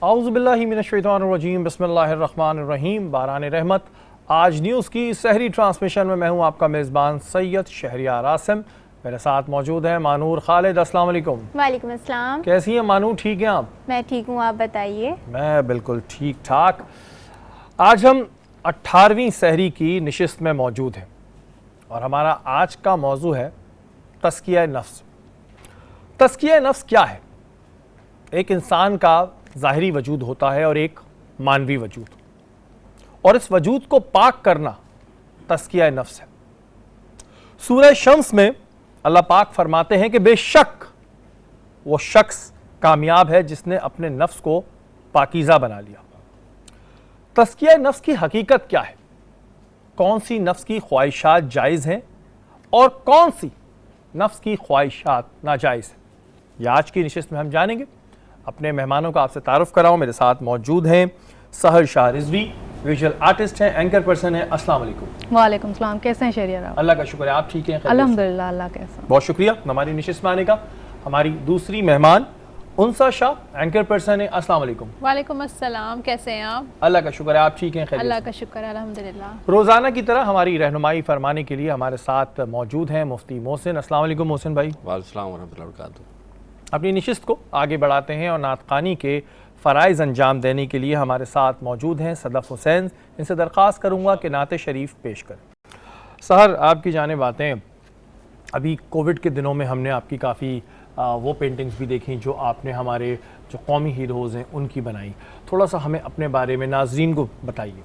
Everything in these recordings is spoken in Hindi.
औज़ुबिल्लाहि मिनश्शैतानिर्रजीम बिस्मिल्लाहिर्रहमानिर्रहीम। बारान रहमत। आज न्यूज़ की सहरी ट्रांसमिशन में मैं हूँ आपका मेज़बान सैयद शहरियार आसिम। मेरे साथ मौजूद हैं मानूर खालिद। अस्सलाम वालेकुम। वालेकुम अस्सलाम। कैसी हैं मानूर, ठीक हैं आप? मैं ठीक हूँ, आप बताइए। मैं बिल्कुल ठीक ठाक। आज हम 18वीं सहरी की नशिस्त में मौजूद हैं और हमारा आज का मौजू है तज़किया नफ्स। तज़किया नफ्स क्या है? एक इंसान का ज़ाहिरी वजूद होता है और एक मानवी वजूद, और इस वजूद को पाक करना तज़किया नफ्स है। सूरह शम्स में अल्लाह पाक फरमाते हैं कि बेशक वो शख्स कामयाब है जिसने अपने नफ्स को पाकीज़ा बना लिया। तज़किया नफ्स की हकीकत क्या है? कौन सी नफ्स की ख्वाहिशात जायज़ हैं और कौन सी नफ्स की ख्वाहिशात नाजायज़ हैं, यह आज की नशिस्त में हम जानेंगे। अपने मेहमानों का आपसे तारुफ कराऊं। मेरे साथ मौजूद हैं सहर शाह रिजवी, विजुअल आर्टिस्ट हैं, एंकर पर्सन हैं। अस्सलाम वालेकुम। वालेकुम सलाम। कैसे हैं शहरियार आप? अल्लाह का शुक्र है, आप ठीक हैं? अल्हम्दुलिल्लाह, अल्लाह कैसा। बहुत शुक्रिया हमारी नशिस्त में आने का। हमारी दूसरी मेहमान उनसा शाह, एंकर पर्सन है। अस्सलाम वालेकुम। वालेकुम अस्सलाम, कैसे हैं आप? अल्लाह का शुक्र है, आप ठीक हैं? अल्लाह का शुक्र है, अल्हम्दुलिल्लाह। रोज़ाना की तरह हमारी रहनुमाई फरमाने के लिए हमारे साथ मौजूद हैं मुफ्ती मोहसिन। अस्सलाम वालेकुम मोहसिन भाई। वालेकुम सलाम वरहमतुल्लाहि वबरकातुहू। अपनी नशिस्त को आगे बढ़ाते हैं और नातखानी के फ़राइज़ अंजाम देने के लिए हमारे साथ मौजूद हैं सदफ़ हुसैन। इनसे दरख्वास्त करूँगा कि नात शरीफ पेश करें। सहर, आपकी जानिब आते हैं। अभी कोविड के दिनों में हमने आपकी काफ़ी वो पेंटिंग्स भी देखी जो आपने हमारे जो कौमी हीरोज़ हैं उनकी बनाई। थोड़ा सा हमें अपने बारे में नाज़रीन को बताइए।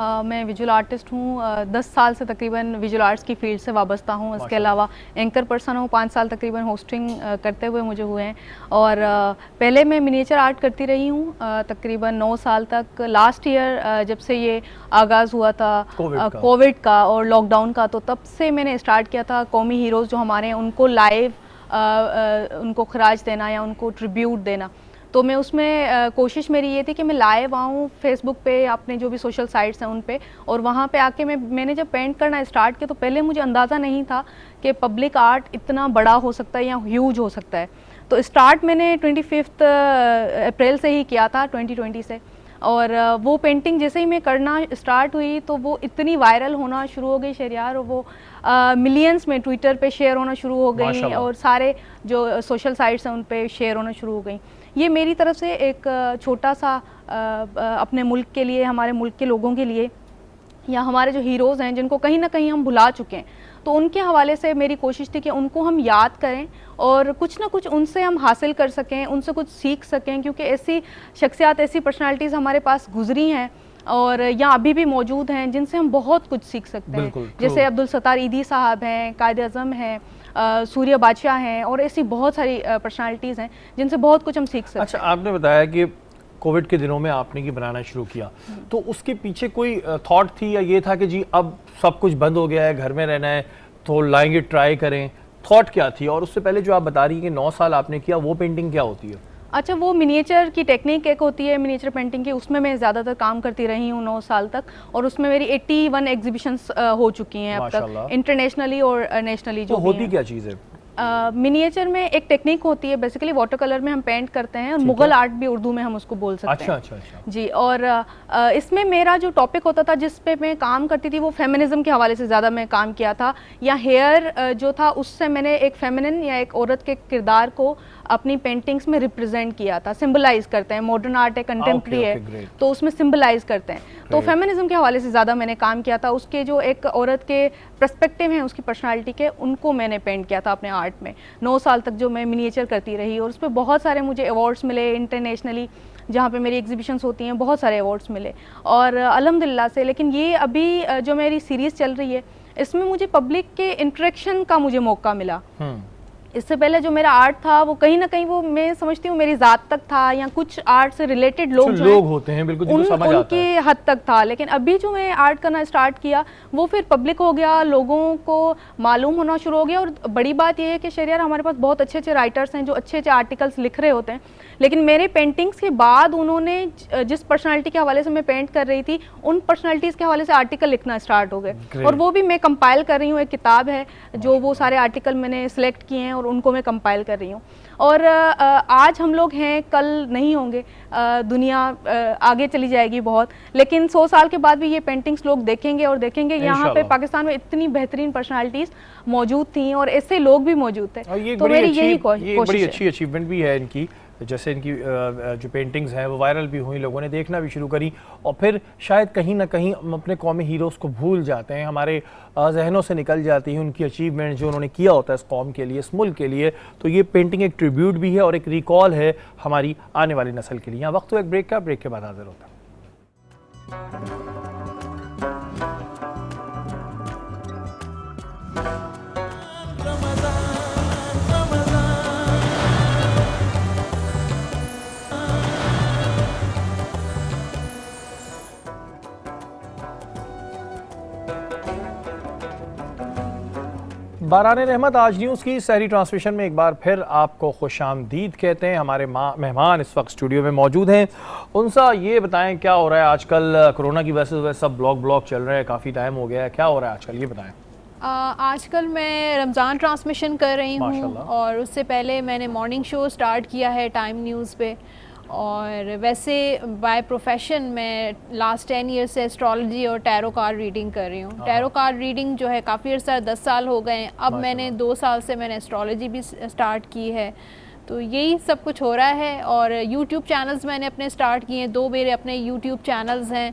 मैं विजुअल आर्टिस्ट हूँ। 10 साल से तकरीबन विजुअल आर्ट्स की फील्ड से वाबस्ता हूँ। इसके अलावा एंकर पर्सन हूँ। 5 साल तकरीबन होस्टिंग करते हुए मुझे हुए हैं। और पहले मैं मिनिएचर आर्ट करती रही हूँ तकरीबन 9 साल तक। लास्ट ईयर जब से ये आगाज़ हुआ था कोविड का और लॉकडाउन का, तो तब से मैंने स्टार्ट किया था कौमी हीरोज़ जो हमारे हैं उनको लाइव उनको खराज देना या उनको ट्रिब्यूट देना। तो मैं उसमें कोशिश मेरी ये थी कि मैं लाइव आऊँ फेसबुक पे, अपने जो भी सोशल साइट्स हैं उन पे, और वहाँ पे आके मैंने जब पेंट करना स्टार्ट किया तो पहले मुझे अंदाज़ा नहीं था कि पब्लिक आर्ट इतना बड़ा हो सकता है या ह्यूज हो सकता है। तो स्टार्ट मैंने 25 अप्रैल से ही किया था 2020 से। और वो पेंटिंग जैसे ही मैं करना स्टार्ट हुई तो वो इतनी वायरल होना शुरू हो गई शहरियार, और वो मिलियंस में ट्विटर पे शेयर होना शुरू हो गई और सारे जो सोशल साइट्स हैं उन पे शेयर होना शुरू हो गई। ये मेरी तरफ से एक छोटा सा अपने मुल्क के लिए, हमारे मुल्क के लोगों के लिए, या हमारे जो हीरोज़ हैं जिनको कहीं ना कहीं हम भुला चुके हैं, तो उनके हवाले से मेरी कोशिश थी कि उनको हम याद करें और कुछ ना कुछ उनसे हम हासिल कर सकें, उनसे कुछ सीख सकें। क्योंकि ऐसी शख्सियात, ऐसी पर्सनालिटीज़ हमारे पास गुजरी हैं और यहाँ अभी भी मौजूद हैं जिनसे हम बहुत कुछ सीख सकते हैं। जैसे अब्दुल सत्तार ईदी साहब हैं, कायद आज़म हैं, सूर्य बादशाह हैं, और ऐसी बहुत सारी पर्सनालिटीज़ हैं जिनसे बहुत कुछ हम सीख सकते हैं। अच्छा, आपने बताया कि कोविड के दिनों में आपने ये बनाना शुरू किया, तो उसके पीछे कोई थॉट थी या ये था कि जी अब सब कुछ बंद हो गया है, घर में रहना है तो लाएंगे, ट्राई करें? थॉट क्या थी? और उससे पहले जो आप बता रही हैं कि 9 साल आपने किया, वो पेंटिंग क्या होती है? अच्छा, वो मिनिएचर की टेक्निक एक होती है मिनिएचर पेंटिंग की, उसमें मैं ज़्यादातर काम करती रही हूँ 9 साल तक, और उसमें मेरी 81 एग्जीबिशंस हो चुकी हैं अब तक, इंटरनेशनली और नेशनली। जो होती क्या चीज़ है? मिनिएचर में एक टेक्निक होती है, बेसिकली वाटर कलर में हम पेंट करते हैं, और मुगल आर्ट भी उर्दू में हम उसको बोल सकते हैं। अच्छा जी। और इसमें मेरा जो टॉपिक होता था जिस पे मैं काम करती थी वो फेमिनिज्म के हवाले से ज़्यादा मैं काम किया था, या हेयर जो था उससे मैंने एक फेमिनिन या एक औरत के किरदार को अपनी पेंटिंग्स में रिप्रेजेंट किया था। सिंबलाइज करते हैं, मॉडर्न आर्ट है, कंटेम्प्रेरी है, तो उसमें सिंबलाइज करते हैं। तो फेमिनिज्म के हवाले से ज़्यादा मैंने काम किया था। उसके जो एक औरत के पर्सपेक्टिव हैं उसकी पर्सनालिटी के, उनको मैंने पेंट किया था अपने आर्ट में 9 साल तक, जो मैं मिनिएचर करती रही। और उस पर बहुत सारे मुझे अवार्ड्स मिले इंटरनेशनली, जहाँ पे मेरी एग्जीबिशंस होती हैं, बहुत सारे अवार्ड्स मिले और अल्हम्दुलिल्लाह से। लेकिन ये अभी जो मेरी सीरीज़ चल रही है इसमें मुझे पब्लिक के इंटरेक्शन का मुझे मौका मिला। इससे पहले जो मेरा आर्ट था वो कहीं ना कहीं वो मैं समझती हूँ मेरी ज़ात तक था, या कुछ आर्ट से रिलेटेड लोग होते हैं बिल्कुल उनकी हद तक था। लेकिन अभी जो मैं आर्ट करना स्टार्ट किया वो फिर पब्लिक हो गया, लोगों को मालूम होना शुरू हो गया। और बड़ी बात यह है कि शहरियार हमारे पास बहुत अच्छे अच्छे राइटर्स हैं जो अच्छे अच्छे आर्टिकल्स लिख रहे होते हैं, लेकिन मेरे पेंटिंग्स के बाद उन्होंने जिस पर्सनालिटी के हवाले से मैं पेंट कर रही थी उन पर्सनालिटीज़ के हवाले से आर्टिकल लिखना स्टार्ट हो गए। और वो भी मैं कंपाइल कर रही हूँ, एक किताब है जो वो सारे आर्टिकल मैंने सिलेक्ट किए हैं और उनको मैं कंपाइल कर रही हूँ। और आज हम लोग हैं, कल नहीं होंगे, दुनिया आगे चली जाएगी बहुत, लेकिन 100 साल के बाद भी ये पेंटिंग्स लोग देखेंगे और देखेंगे यहाँ पे पाकिस्तान में इतनी बेहतरीन पर्सनालिटीज़ मौजूद थी और ऐसे लोग भी मौजूद थे। तो मेरी यही कोशिश, बड़ी अच्छी अचीवमेंट भी है इनकी। जैसे इनकी जो पेंटिंग्स हैं वो वायरल भी हुई, लोगों ने देखना भी शुरू करी, और फिर शायद कहीं ना कहीं हम अपने कौमी हीरोज़ को भूल जाते हैं, हमारे जहनों से निकल जाती हैं उनकी अचीवमेंट जो उन्होंने किया होता है इस कौम के लिए, इस मुल्क के लिए। तो ये पेंटिंग एक ट्रिब्यूट भी है और एक रिकॉल है हमारी आने वाली नस्ल के लिए। यहाँ वक्त हो एक ब्रेक का, ब्रेक के बाद हाजिर होता है। बारान रहमत आज न्यूज़ की सहरी ट्रांसमिशन में एक बार फिर आपको खुशामदीद कहते हैं। हमारे मेहमान इस वक्त स्टूडियो में मौजूद हैं। उनसा ये बताएं क्या हो रहा है आजकल, कोरोना की वजह से सब ब्लॉग चल रहे हैं, काफ़ी टाइम हो गया है, क्या हो रहा है आजकल, ये बताएं। आजकल मैं रमज़ान ट्रांसमिशन कर रही हूँ और उससे पहले मैंने मॉर्निंग शो स्टार्ट किया है टाइम न्यूज़ पे। और वैसे बाय प्रोफेशन मैं लास्ट 10 ईयर से एस्ट्रोलॉजी और टैरो कार्ड रीडिंग कर रही हूँ। टैरो कार्ड रीडिंग जो है काफ़ी अर्सा, 10 साल हो गए हैं। अब मैंने 2 साल से मैंने एस्ट्रोलॉजी भी स्टार्ट की है। तो यही सब कुछ हो रहा है। और यूट्यूब चैनल्स मैंने अपने स्टार्ट किए हैं, 2 मेरे अपने यूट्यूब चैनल्स हैं।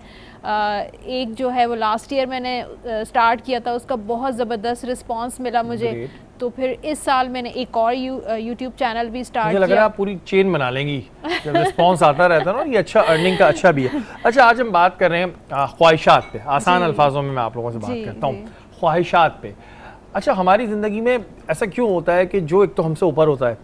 एक जो है वो लास्ट ईयर मैंने स्टार्ट किया था, उसका बहुत ज़बरदस्त रिस्पांस मिला मुझे। तो फिर इस साल मैंने एक और यूट्यूब चैनल भी स्टार्ट किया। मुझे लग रहा है आप पूरी चेन बना लेंगी, जब रिस्पांस आता रहता है ना, ये अच्छा, अर्निंग का अच्छा भी है। अच्छा, आज हम बात कर रहे हैं ख्वाहिशात पे, आसान अल्फाजों में मैं आप लोगों से बात करता हूँ ख्वाहिशात पे। अच्छा, हमारी ज़िंदगी में ऐसा क्यों होता है कि जो एक तो हमसे ऊपर होता है,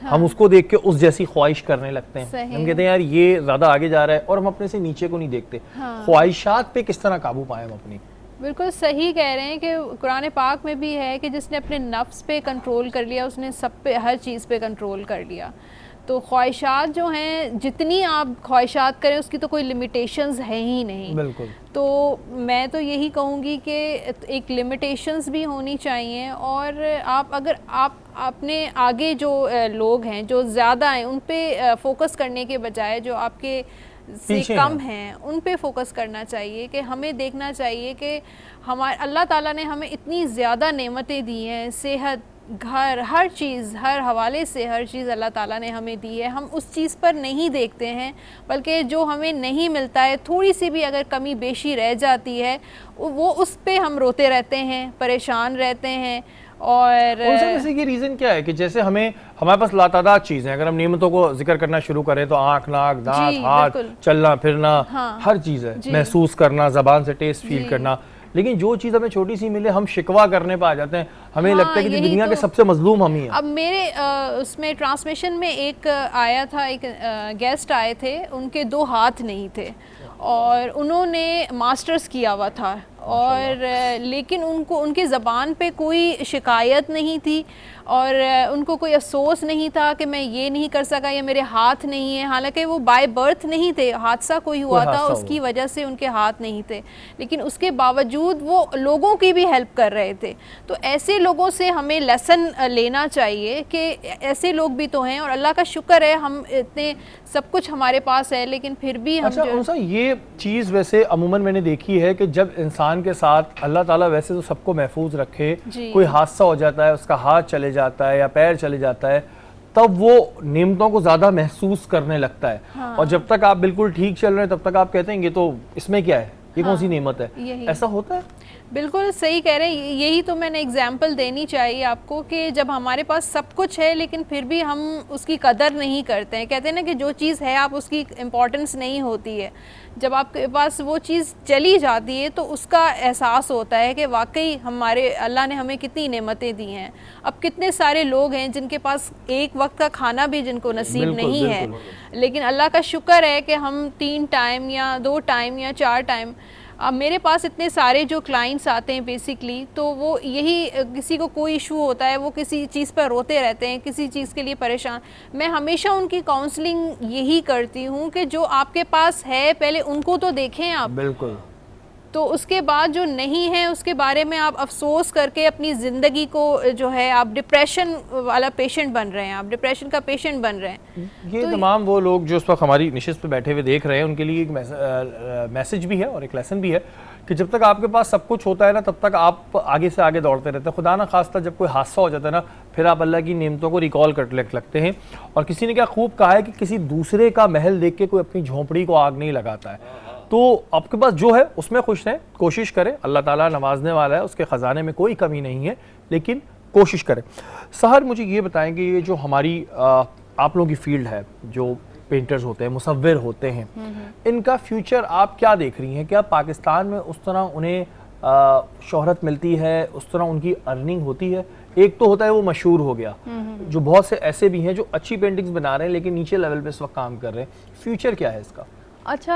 हम उसको देख के उस जैसी ख्वाहिश करने लगते हैं। हम कहते हैं यार ये ज़्यादा आगे जा रहा है, और हम अपने से नीचे को नहीं देखते। ख्वाहिशात पे किस तरह काबू पाएं हम अपनी? बिल्कुल सही कह रहे हैं कि कुरान पाक में भी है कि जिसने अपने नफ्स पे कंट्रोल कर लिया, उसने सब पे, हर चीज़ पे कंट्रोल कर लिया। तो ख्वाहिशात जो हैं, जितनी आप ख्वाहिशात करें उसकी तो कोई लिमिटेशंस है ही नहीं। बिल्कुल। तो मैं तो यही कहूँगी कि एक लिमिटेशंस भी होनी चाहिए। और आप अगर आप अपने आगे जो लोग हैं जो ज़्यादा हैं उन पे फोकस करने के बजाय जो आपके से कम हैं उन पे फोकस करना चाहिए। कि हमें देखना चाहिए कि हमारे अल्लाह ताला ने हमें इतनी ज़्यादा नेमतें दी हैं, सेहत, घर, हर चीज़, हर हवाले से हर चीज़ अल्लाह ताला ने हमें दी है। हम उस चीज़ पर नहीं देखते हैं, बल्कि जो हमें नहीं मिलता है, थोड़ी सी भी अगर कमी बेशी रह जाती है, वो उस पे हम रोते रहते हैं, परेशान रहते हैं। और वैसे ये रीज़न क्या है कि जैसे हमारे पास लातादाद चीज़ें, अगर हम नियमतों को जिक्र करना शुरू करें तो आँख, नाक, दांत, हाथ, चलना फिरना, हर चीज़ है, महसूस करना, ज़बान से टेस्ट फील करना, लेकिन जो चीज़ हमें छोटी सी मिले हम शिकवा करने पर आ जाते हैं। हमें लगता है कि दुनिया के सबसे मजलूम हम ही हैं। अब मेरे उसमें ट्रांसमिशन में एक आया था, एक गेस्ट आए थे, उनके 2 हाथ नहीं थे और उन्होंने मास्टर्स किया हुआ था, और लेकिन उनको उनकी ज़बान पे कोई शिकायत नहीं थी और उनको कोई अफसोस नहीं था कि मैं ये नहीं कर सका या मेरे हाथ नहीं है। हालांकि वो बाय बर्थ नहीं थे, हादसा कोई हुआ था उसकी वजह से उनके हाथ नहीं थे, लेकिन उसके बावजूद वो लोगों की भी हेल्प कर रहे थे। तो ऐसे लोगों से हमें लेसन लेना चाहिए कि ऐसे लोग भी तो हैं, और अल्लाह का शुक्र है हम इतने सब कुछ हमारे पास है, लेकिन फिर भी हम ये चीज़ वैसे अमूमन मैंने देखी है कि जब इंसान के साथ अल्लाह ताला वैसे तो सबको महफूज रखे, कोई हादसा हो जाता है, उसका हाथ चले जाता है या पैर चले जाता है, तब वो नेमतों को ज़्यादा महसूस करने लगता है। और जब तक आप बिल्कुल ठीक चल रहे हैं तब तक आप कहते हैं ये तो इसमें क्या है, ये कौन सी नेमत है, ऐसा होता है। बिल्कुल सही कह रहे हैं। यही तो मैंने एग्जाम्पल देनी चाहिए आपको कि जब हमारे पास सब कुछ है लेकिन फिर भी हम उसकी कदर नहीं करते हैं। कहते हैं ना कि जो चीज़ है आप उसकी इम्पोर्टेंस नहीं होती है, जब आपके पास वो चीज़ चली जाती है तो उसका एहसास होता है कि वाकई हमारे अल्लाह ने हमें कितनी नेमतें दी हैं। अब कितने सारे लोग हैं जिनके पास एक वक्त का खाना भी जिनको नसीब नहीं है, लेकिन अल्लाह का शुक्र है कि हम 3 टाइम या 2 टाइम या 4 टाइम, अब मेरे पास इतने सारे जो क्लाइंट्स आते हैं बेसिकली, तो वो यही, किसी को कोई इशू होता है, वो किसी चीज़ पर रोते रहते हैं, किसी चीज़ के लिए परेशान, मैं हमेशा उनकी काउंसलिंग यही करती हूँ कि जो आपके पास है पहले उनको तो देखें आप। बिल्कुल। तो उसके बाद जो नहीं है उसके बारे में आप अफसोस करके अपनी ज़िंदगी को जो है आप डिप्रेशन वाला पेशेंट बन रहे हैं, आप डिप्रेशन का पेशेंट बन रहे हैं। ये तो तमाम वो लोग जो इस वक्त हमारी निशिस्त पे बैठे हुए देख रहे हैं उनके लिए एक मैसेज भी है और एक लेसन भी है कि जब तक आपके पास सब कुछ होता है ना, तब तक आप आगे से आगे दौड़ते रहते हैं। खुदा ना खास्ता जब कोई हादसा हो जाता है ना, फिर आप अल्लाह की नेमतों को रिकॉल कर लगते हैं। और किसी ने क्या खूब कहा है कि किसी दूसरे का महल देख के कोई अपनी झोंपड़ी को आग नहीं लगाता है। तो आपके पास जो है उसमें खुश रहें, कोशिश करें, अल्लाह ताला नवाजने वाला है, उसके ख़जाने में कोई कमी नहीं है, लेकिन कोशिश करें। सहर, मुझे ये बताएं कि ये जो हमारी आप लोगों की फील्ड है, जो पेंटर्स होते हैं, मुसव्विर होते हैं, इनका फ्यूचर आप क्या देख रही हैं? क्या पाकिस्तान में उस तरह उन्हें शोहरत मिलती है, उस तरह उनकी अर्निंग होती है? एक तो होता है वो मशहूर हो गया, जो बहुत से ऐसे भी हैं जो अच्छी पेंटिंग्स बना रहे हैं लेकिन नीचे लेवल पे इस वक्त काम कर रहे हैं। फ्यूचर क्या है इसका? अच्छा,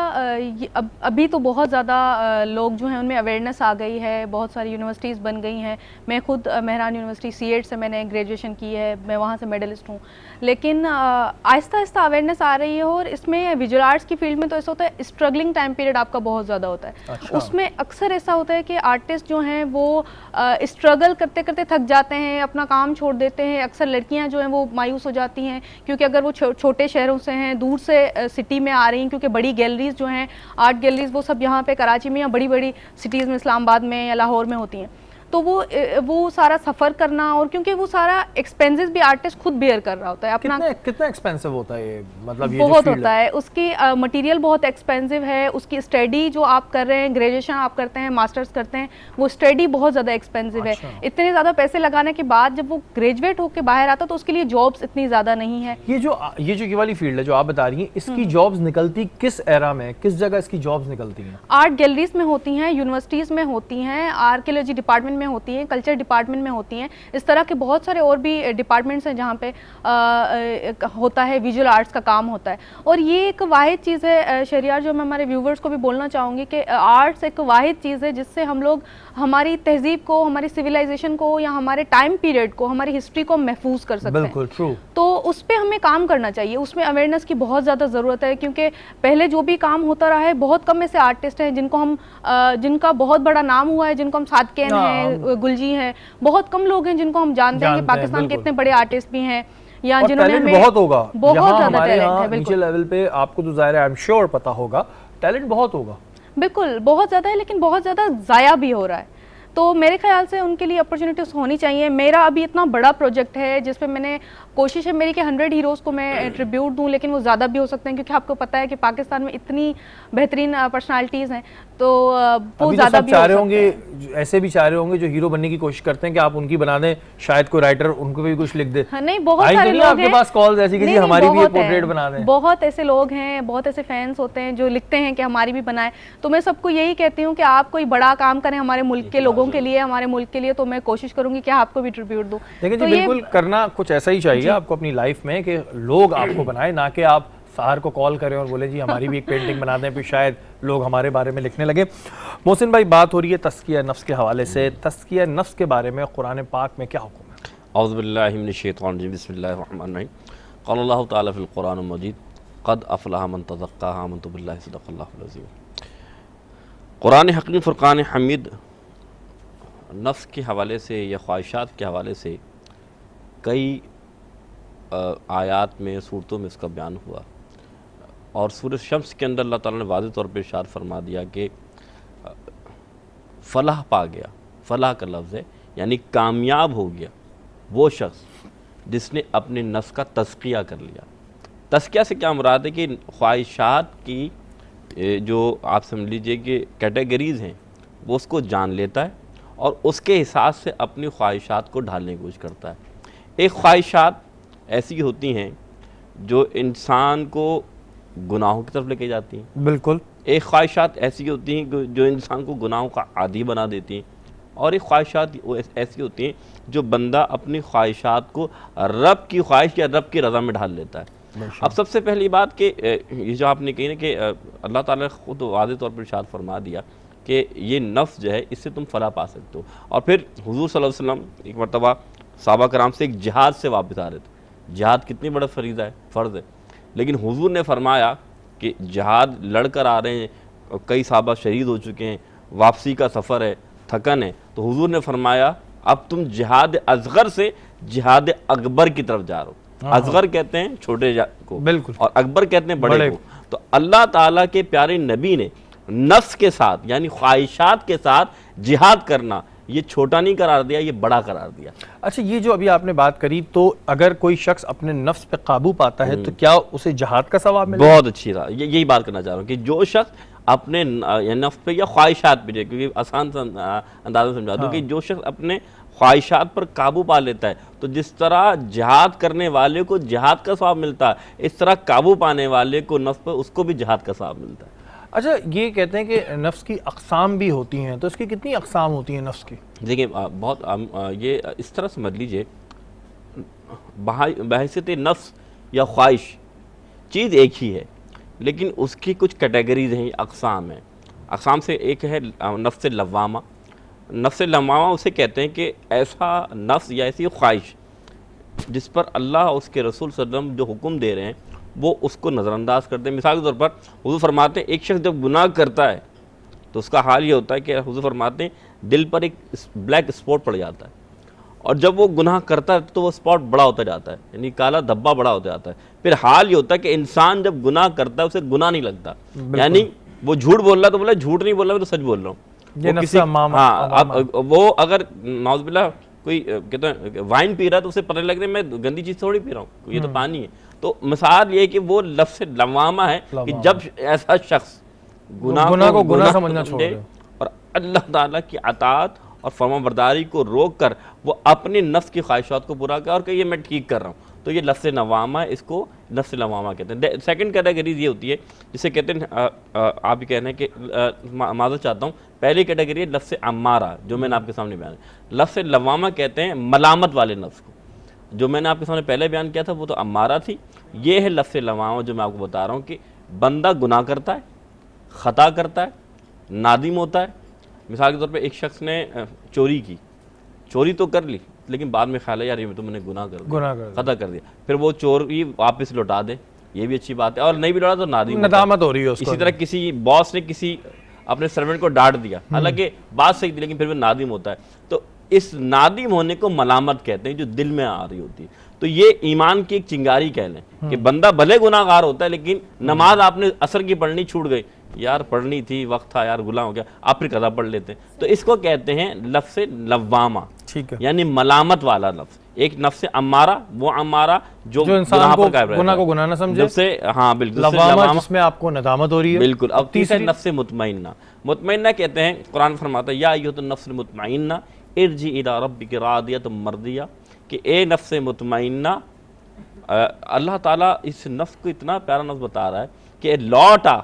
अभी तो बहुत ज़्यादा लोग जो हैं उनमें अवेयरनेस आ गई है, बहुत सारी यूनिवर्सिटीज़ बन गई हैं। मैं खुद मेहरान यूनिवर्सिटी C8 से मैंने ग्रेजुएशन की है, मैं वहाँ से मेडलिस्ट हूँ। लेकिन आहिस्ता आहिस्ता अवेयरनेस आ रही है और इसमें विजुअल आर्ट्स की फील्ड में तो ऐसा होता है, स्ट्रगलिंग टाइम पीरियड आपका बहुत ज़्यादा होता है। अच्छा। उसमें अक्सर ऐसा होता है कि आर्टिस्ट जो हैं वो स्ट्रगल करते करते थक जाते हैं, अपना काम छोड़ देते हैं। अक्सर लड़कियाँ जो हैं वो मायूस हो जाती हैं, क्योंकि अगर वो छोटे शहरों से हैं, दूर से सिटी में आ रही हैं, क्योंकि बड़ी गैलरीज जो हैं, आर्ट गैलरीज, वो सब यहाँ पे कराची में या बड़ी बड़ी सिटीज़ में, इस्लामाबाद में या लाहौर में होती हैं। तो वो सारा सफ़र करना, और क्योंकि वो सारा एक्सपेंसेस भी आर्टिस्ट खुद बेयर कर रहा होता है अपना। कितना एक्सपेंसिव होता है ये? मतलब ये बहुत जो होता है, उसकी मटेरियल बहुत एक्सपेंसिव है, उसकी स्टडी जो आप कर रहे हैं, ग्रेजुएशन आप करते हैं, मास्टर्स करते हैं, वो स्टडी बहुत ज़्यादा एक्सपेंसिव है। इतने ज़्यादा पैसे लगाने के बाद जब वो ग्रेजुएट होकर बाहर आता तो उसके लिए जॉब्स इतनी ज़्यादा नहीं है। ये वाली फील्ड है जो आप बता रही हैं, इसकी जॉब्स निकलती किस एरा में, किस जगह इसकी जॉब्स निकलती हैं? आर्ट गैलरीज में होती हैं, यूनिवर्सिटीज़ में होती हैं, आर्कियोलॉजी डिपार्टमेंट में होती हैं, कल्चर डिपार्टमेंट में होती हैं। इस तरह के बहुत सारे और भी डिपार्टमेंट्स हैं जहाँ पे होता है, विजुअल आर्ट्स का काम होता है। और ये एक वाहिद चीज़ है शहरियार, जो मैं हमारे व्यूवर्स को भी बोलना चाहूँगी कि आर्ट्स एक वाहिद चीज़ है जिससे हम लोग हमारी तहजीब को, हमारी सिविलाइजेशन को, या हमारे टाइम पीरियड को, हमारी हिस्ट्री को महफूज कर सकते हैं। बिल्कुल ट्रू। तो उस पर हमें काम करना चाहिए, उसमें अवेयरनेस की बहुत ज़्यादा ज़रूरत है, क्योंकि पहले जो भी काम होता रहा है, बहुत कम ऐसे आर्टिस्ट हैं जिनका बहुत बड़ा नाम हुआ है, जिनको हम सादकेन हैं, गुलजी हैं, बहुत कम लोग हैं जिनको हम जानते हैं कि पाकिस्तान के इतने बड़े आर्टिस्ट भी हैं, या जिन्होंने बहुत होगा, बहुत ज़्यादा टैलेंट है। नीचे लेवल पे आपको तो ज़ाहिर है, आई एम श्योर पता होगा, टैलेंट बहुत होगा। बिल्कुल, बहुत ज़्यादा है, लेकिन बहुत ज़्यादा ज़ाया भी हो रहा है। तो मेरे ख्याल से उनके लिए अपॉर्चुनिटीज़ होनी चाहिए। मेरा अभी इतना बड़ा प्रोजेक्ट है जिसपे मैंने कोशिश है मेरी कि 100 हीरोज़ को मैं ट्रिब्यूट दूं, लेकिन वो ज़्यादा भी हो सकते हैं, क्योंकि आपको पता है कि पाकिस्तान में इतनी बेहतरीन पर्सनालिटीज़ हैं, तो वो ज़्यादा भी चाह रहे होंगे, ऐसे भी चाह रहे होंगे जो हीरो बनने की कोशिश करते हैं कि आप उनकी बना दें, शायद कोई राइटर उनको भी कुछ लिख दे। हाँ, नहीं, बहुत सारे लोग आपके पास कॉल्स ऐसी कि हमारी भी पोर्ट्रेट बना दें? बहुत ऐसे लोग हैं, बहुत ऐसे फैंस होते हैं जो लिखते हैं कि हमारी भी बनाए। तो मैं सबको यही कहती हूँ कि आप कोई बड़ा काम करें हमारे मुल्क के लोगों के लिए, हमारे मुल्क के लिए, तो मैं कोशिश करूंगी कि आपको भी ट्रिब्यूट दूं। देखिए जी, बिल्कुल करना कुछ ऐसा ही चाहिए आपको अपनी लाइफ में कि लोग आपको बनाए, ना कि आप सहर को कॉल करें और बोले जी हमारी भी एक पेंटिंग बना दें, फिर शायद लोग हमारे बारे में लिखने लगे। मोहसिन भाई, बात हो रही है तस्किया नफ्स के हवाले से। तस्किया नफ्स के बारे में कुरान पाक में क्या हुक्म है? औज़ु बिल्लाहि मिनश शैतानिर रजीम, बिस्मिल्लाहिर रहमानिर रहीम। क़ाल अल्लाहु तआला फ़िल क़ुरानिल मजीद, क़द अफ़लह मन तज़क्का, आमनतु बिल्लाहि सदक़ल्लाहुल अज़ीम। कुरान हकीम फ़ुरक़ान हमीद नफ्स के हवाले से या ख्वाहिशात के हवाले से कई आयात में, सूरतों में इसका बयान हुआ, और सूरह शम्स के अंदर अल्लाह ताला ने वाज़ेह तौर पर इरशाद फरमा दिया कि फ़लाह पा गया। फ़लाह का लफ्ज़ है, यानी कामयाब हो गया वो शख्स जिसने अपने नफ्स का तज़किया कर लिया। तज़किया से क्या मुराद है कि ख्वाहिशात की जो आप समझ लीजिए कि कैटेगरीज़ हैं, वो उसको जान लेता है और उसके हिसाब से अपनी ख्वाहिशात को ढालने की कोशिश करता है। एक ख्वाहिशात ऐसी होती हैं जो इंसान को गुनाहों की तरफ लेके जाती हैं। बिल्कुल। एक ख्वाहिशात ऐसी होती हैं जो इंसान को गुनाहों का आदी बना देती हैं, और एक ख्वाहिशात ऐसी होती हैं जो बंदा अपनी ख्वाहिशात को रब की ख्वाहिश या रब की रज़ा में ढाल लेता है। अब सबसे पहली बात कि ये जो आपने कही ना कि अल्लाह ताला ने खुद वाज़ेह तौर पर इरशाद फरमा दिया कि ये नफ्स जो है, इससे तुम फलाह पा सकते हो। और फिर हुज़ूर सल्लल्लाहु अलैहि वसल्लम एक मरतबा सहाबा कराम से एक जिहाद से वापस आ रहे थे। जिहाद कितनी बड़ा फरीज़ा है, फ़र्ज़ है, लेकिन हुज़ूर ने फरमाया कि जिहाद लड़ कर आ रहे हैं, कई सहाबा शहीद हो चुके हैं, वापसी का सफ़र है, थकन है, तो हुजूर ने फरमाया अब तुम जिहाद असगर से जिहाद अकबर की तरफ जा रहे हो। असगर कहते हैं छोटे को, बिल्कुल, और अकबर कहते हैं बड़े को। तो अल्लाह ताला के प्यारे नबी ने नफ्स के साथ यानी ख्वाहिशात के साथ जिहाद करना ये छोटा नहीं करार दिया, ये बड़ा करार दिया। अच्छा, ये जो अभी आपने बात करी, तो अगर कोई शख्स अपने नफ्स पे काबू पाता है तो क्या उसे जिहाद का सवाब मिलेगा? बहुत अच्छी रहा, यही बात करना चाह रहा हूँ कि जो शख्स अपने नफ्स पे या ख्वाहिशात पे, क्योंकि आसान अंदाज़ में समझा दूँ कि जो शख्स अपने ख्वाहिशात पर काबू पा लेता है, तो जिस तरह जिहाद करने वाले को जिहाद का सवाब मिलता है, इस तरह काबू पाने वाले को नफ्स पर उसको भी जिहाद का सवाब मिलता है। अच्छा, ये कहते हैं कि नफ्स की अक़साम भी होती हैं, तो इसकी कितनी अक़साम होती हैं नफ्स की? देखिए बहुत ये इस तरह समझ लीजिए, बहैसियत नफ्स या ख्वाहिश चीज़ एक ही है, लेकिन उसकी कुछ कैटेगरीज हैं, अक़साम हैं। अक़साम से एक है नफ्स लव्वामा। नफ्स लव्वामा उसे कहते हैं कि ऐसा नफ्स या ऐसी ख्वाहिश जिस पर अल्लाह और उसके रसूल सल्लल्लाहु अलैहि वसल्लम जो हुक्म दे रहे हैं वो उसको नज़रअंदाज करते हैं। मिसाल के तौर पर हुज़ूर फरमाते हैं एक शख्स जब गुनाह करता है तो उसका हाल ये होता है कि हुज़ूर फरमाते हैं दिल पर एक ब्लैक स्पॉट पड़ जाता है, और जब वो गुनाह करता है तो वो स्पॉट बड़ा होता जाता है, यानी काला धब्बा बड़ा होता जाता है। फिर हाल ये होता है कि इंसान जब गुनाह करता है उसे गुनाह नहीं लगता, यानी वो झूठ बोल रहा है तो बोला झूठ नहीं बोल रहा, मैं तो सच बोल रहा हूँ। वो अगर नाउज़ुबिल्लाह कोई कहते हैं वाइन पी रहा है तो उसे पता लग रहा है मैं गंदी चीज़ थोड़ी पी रहा हूँ, ये तो पानी है। तो मिसाल ये है कि वो लफ्ज़ लवामा है कि जब ऐसा शख्स गुनाह को गुनाह समझना छोड़ दे और अल्लाह ताला की अताअत और फरमाबरदारी को रोक कर वो अपने नफ्स की ख्वाहिशात को पूरा कर और कहे ये मैं ठीक कर रहा हूँ, तो ये लफ्ज़ नवामा है, इसको नफ्स लवामा कहते हैं। सेकंड कैटेगरी ये होती है जिसे कहते हैं आप भी कह रहे हैं कि माज़रत चाहता हूँ, पहली कैटेगरी है लफ्ज़ अम्मारा, जो मैंने आपके सामने बयान किया। लफ्ज़ लवामा कहते हैं मलामत वाले नफ्स को, जो मैंने आपके सामने पहले बयान किया था वो तो अम्मारा थी। ये है लफ्ज़ लवामा जो मैं आपको बता रहा हूँ कि बंदा गुनाह करता है, ख़ता करता है, नादिम होता है। मिसाल के तौर पे एक शख्स ने चोरी की, चोरी तो कर ली लेकिन बाद में ख्याल है यार ये तो मैंने गुनाह कर दिया, ख़ता कर दिया, फिर वो चोरी वापस लौटा दे, ये भी अच्छी बात है, और नहीं भी लौटा तो नदामत हो रही है उसको। इसी तरह किसी बॉस ने किसी अपने सर्वेंट को डांट दिया, हालांकि बात सही थी लेकिन फिर भी नादिम होता है, तो इस नादिम होने को मलामत कहते हैं जो दिल में आ रही होती है। तो ये ईमान की एक चिंगारी कह लें कि बंदा भले गुनाहगार होता है लेकिन नमाज आपने असर की पढ़नी छूट गई, यार पढ़नी थी, वक्त था यार, गुनाह हो गया, आप फिर कदा पढ़ लेते हैं, तो इसको कहते हैं लफ्ज़ लव्वामा, ठीक है, यानी मलामत वाला लफ्ज़। एक नफ्स अम्मारा, वो अम्मारा जो इंसान को गुनाह को गुनाह ना समझे, से हाँ बिल्कुल, लव्वामा जिसमें आपको नदामत हो रही है, बिल्कुल। अब तीसरा नफ्स मुतमइन्ना। मुतमइन्ना कहते हैं, कुरान फरमाता है या अय्युहन नफ्स मुतमइन्ना इरजी इला रब्बिक रादियतम मर्दिया, कि ए नफ्स मुतमइन्ना, अल्लाह ताला इस नफ्स को इतना प्यारा नफ्स बता रहा है कि लौटा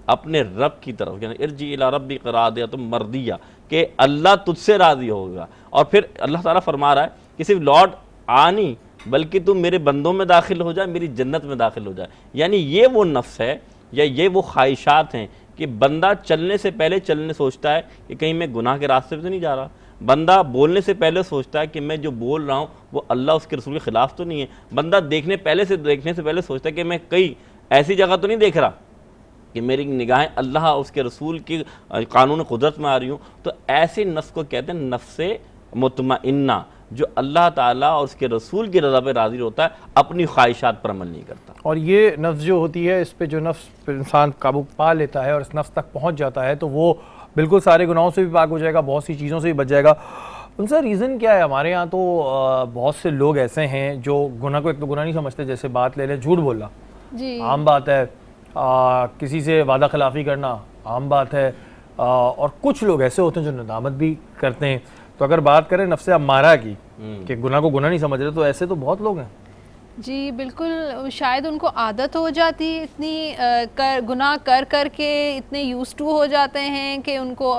अपने रब की तरफ, यानी इरजी इला रब्बिक रादियतम मर्दिया, कि अल्लाह तुझसे राज़ी होगा। और फिर अल्लाह ताला फरमा रहा है कि सिर्फ लौट आ नहीं बल्कि तुम मेरे बंदों में दाखिल हो जाए, मेरी जन्नत में दाखिल हो जाए। यानी ये वो नफ्स है या ये वो ख्वाहिशात हैं कि बंदा चलने से पहले चलने सोचता है कि कहीं मैं गुनाह के रास्ते पे तो नहीं जा रहा, बंदा बोलने से पहले सोचता है कि मैं जो बोल रहा हूँ वो अल्लाह उसके रसूल के ख़िलाफ़ तो नहीं है, बंदा देखने से पहले सोचता है कि मैं कहीं ऐसी जगह तो नहीं देख रहा कि मेरी निगाहें अल्लाह और उसके रसूल की कानून कुदरत में आ रही हूँ। तो ऐसे नफ्स को कहते हैं नफ्स मुतमइन्ना, जो अल्लाह ताला और उसके रसूल की रज़ा पे राज़ी होता है, अपनी ख्वाहिशात पर अमल नहीं करता। और ये नफ्स जो होती है, इस पे जो नफ्स पे इंसान काबू पा लेता है और इस नफ्स तक पहुँच जाता है तो वो बिल्कुल सारे गुनाहों से भी पाक हो जाएगा, बहुत सी चीज़ों से भी बच जाएगा। उनसे रीज़न क्या है? हमारे यहाँ तो बहुत से लोग ऐसे हैं जो गुनाह को एक तो गुनाह नहीं समझते, जैसे बात ले लें झूठ बोलना जी आम बात है, किसी से वादा खिलाफ़ी करना आम बात है, और कुछ लोग ऐसे होते हैं जो नदामत भी करते हैं। तो अगर बात करें नफ्से अम्मारा की कि गुनाह को गुनाह नहीं समझ रहे, तो ऐसे तो बहुत लोग हैं। जी बिल्कुल, शायद उनको आदत हो जाती है इतनी गुनाह कर के इतने यूज़ टू हो जाते हैं कि उनको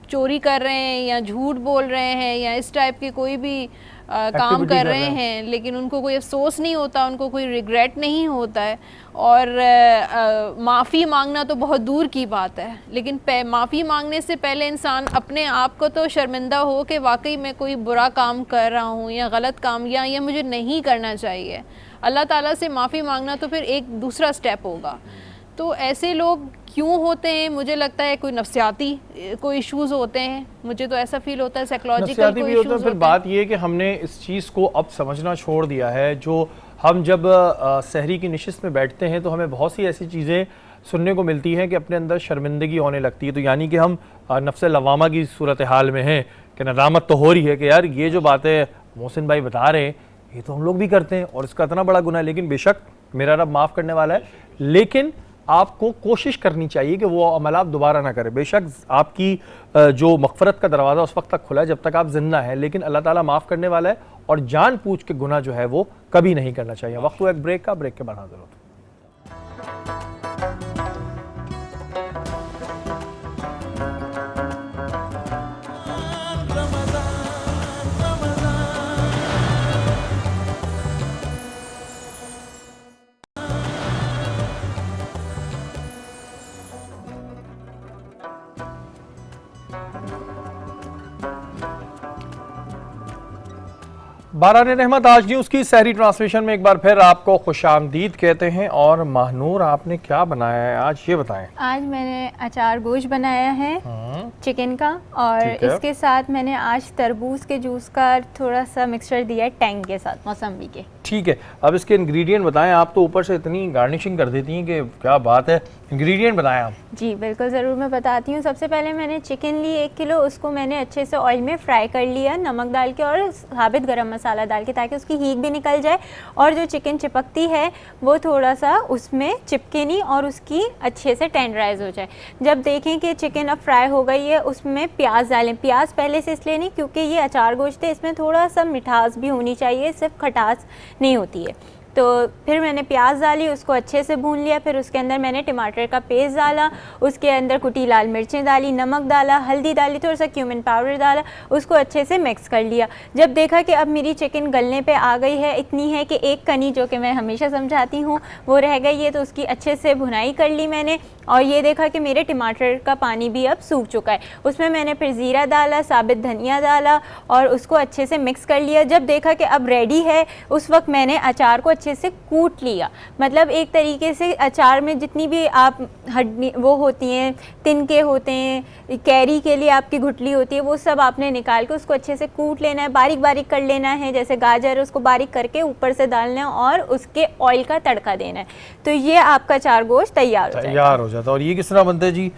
चोरी कर रहे हैं या झूठ बोल रहे हैं या इस टाइप के कोई भी काम कर रहे हैं, लेकिन उनको कोई अफसोस नहीं होता, उनको कोई रिग्रेट नहीं होता है। और माफ़ी मांगना तो बहुत दूर की बात है, लेकिन माफ़ी मांगने से पहले इंसान अपने आप को तो शर्मिंदा हो कि वाकई मैं कोई बुरा काम कर रहा हूँ या गलत काम या ये मुझे नहीं करना चाहिए। अल्लाह ताला से माफ़ी मांगना तो फिर एक दूसरा स्टेप होगा। तो ऐसे लोग क्यों होते हैं? मुझे लगता है कोई नफ्सियाती कोई इश्यूज़ होते हैं, मुझे तो ऐसा फील होता है, साइकोलॉजिकल नफ्सियाती कोई भी होते हैं। इश्यूज़ फिर होते बात ये है कि हमने इस चीज़ को अब समझना छोड़ दिया है। जो हम जब सहरी की नशिस्त में बैठते हैं तो हमें बहुत सी ऐसी चीज़ें सुनने को मिलती हैं कि अपने अंदर शर्मिंदगी होने लगती है। तो यानी कि हम नफ्स लवामा की सूरत हाल में हैं कि नदामत तो हो रही है कि यार ये जो बातें मोहसिन भाई बता रहे हैं ये तो हम लोग भी करते हैं और इसका इतना बड़ा गुनाह है। लेकिन बेशक मेरा रब माफ़ करने वाला है, लेकिन आपको कोशिश करनी चाहिए कि वो अमल आप दोबारा ना करें। बेशक आपकी जो मग़फ़रत का दरवाज़ा उस वक्त तक खुला है जब तक आप जिंदा हैं, लेकिन अल्लाह ताला माफ़ करने वाला है और जान पूछ के गुनाह जो है वो कभी नहीं करना चाहिए। वक्त हुआ एक ब्रेक का, ब्रेक के बाद हाज़िर होते हैं। बारान रहमत आज न्यूज़ की सहरी ट्रांसमिशन में एक बार फिर आपको खुशामदीद कहते हैं। और महानूर आपने क्या बनाया है आज, ये बताएं। आज मैंने अचार गोश्त बनाया है चिकन का, और ठीक है। इसके साथ मैंने आज तरबूज के जूस का थोड़ा सा मिक्सचर दिया है टैंग के साथ, मौसम्बी के। ठीक है, अब इसके इंग्रेडिएंट बताएं। आप तो ऊपर से इतनी गार्निशिंग कर देती हैं कि क्या बात है। इंग्रेडिएंट बताएं आप। जी बिल्कुल ज़रूर, मैं बताती हूँ। सबसे पहले मैंने चिकन ली 1 किलो, उसको मैंने अच्छे से ऑयल में फ्राई कर लिया, नमक डाल के और साबित गरम मसाला डाल के, ताकि उसकी हीट भी निकल जाए और जो चिकन चिपकती है वो थोड़ा सा उसमें चिपके नहीं और उसकी अच्छे से टेंडराइज हो जाए। जब देखें कि चिकन अब फ्राई हो गई है, उसमें प्याज डालें। प्याज पहले से इसलिए नहीं क्योंकि ये अचार गोश्त है, इसमें थोड़ा सा मिठास भी होनी चाहिए, सिर्फ खटास नहीं होती है। तो फिर मैंने प्याज डाली, उसको अच्छे से भून लिया। फिर उसके अंदर मैंने टमाटर का पेस्ट डाला, उसके अंदर कुटी लाल मिर्चें डाली, नमक डाला, हल्दी डाली, थोड़ा सा क्यूमिन पाउडर डाला, उसको अच्छे से मिक्स कर लिया। जब देखा कि अब मेरी चिकन गलने पे आ गई है, इतनी है कि एक कनी जो कि मैं हमेशा समझाती हूँ वो रह गई है, तो उसकी अच्छे से भुनाई कर ली मैंने। और ये देखा कि मेरे टमाटर का पानी भी अब सूख चुका है। उसमें मैंने फिर ज़ीरा डाला, साबित धनिया डाला और उसको अच्छे से मिक्स कर लिया। जब देखा कि अब रेडी है, उस वक्त मैंने अचार को अच्छे से कूट लिया। मतलब एक तरीके से अचार में जितनी भी आप हड्डी वो होती हैं, तिनके होते हैं, कैरी के लिए आपकी गुठली होती है, वो सब आपने निकाल के उसको अच्छे से कूट लेना है, बारीक बारीक कर लेना है। जैसे गाजर उसको बारीक करके ऊपर से डालना है और उसके ऑयल का तड़का देना है। तो ये आपका अचार गोश्त तैयार हो जाता। और ये किस तरह बनता है जी?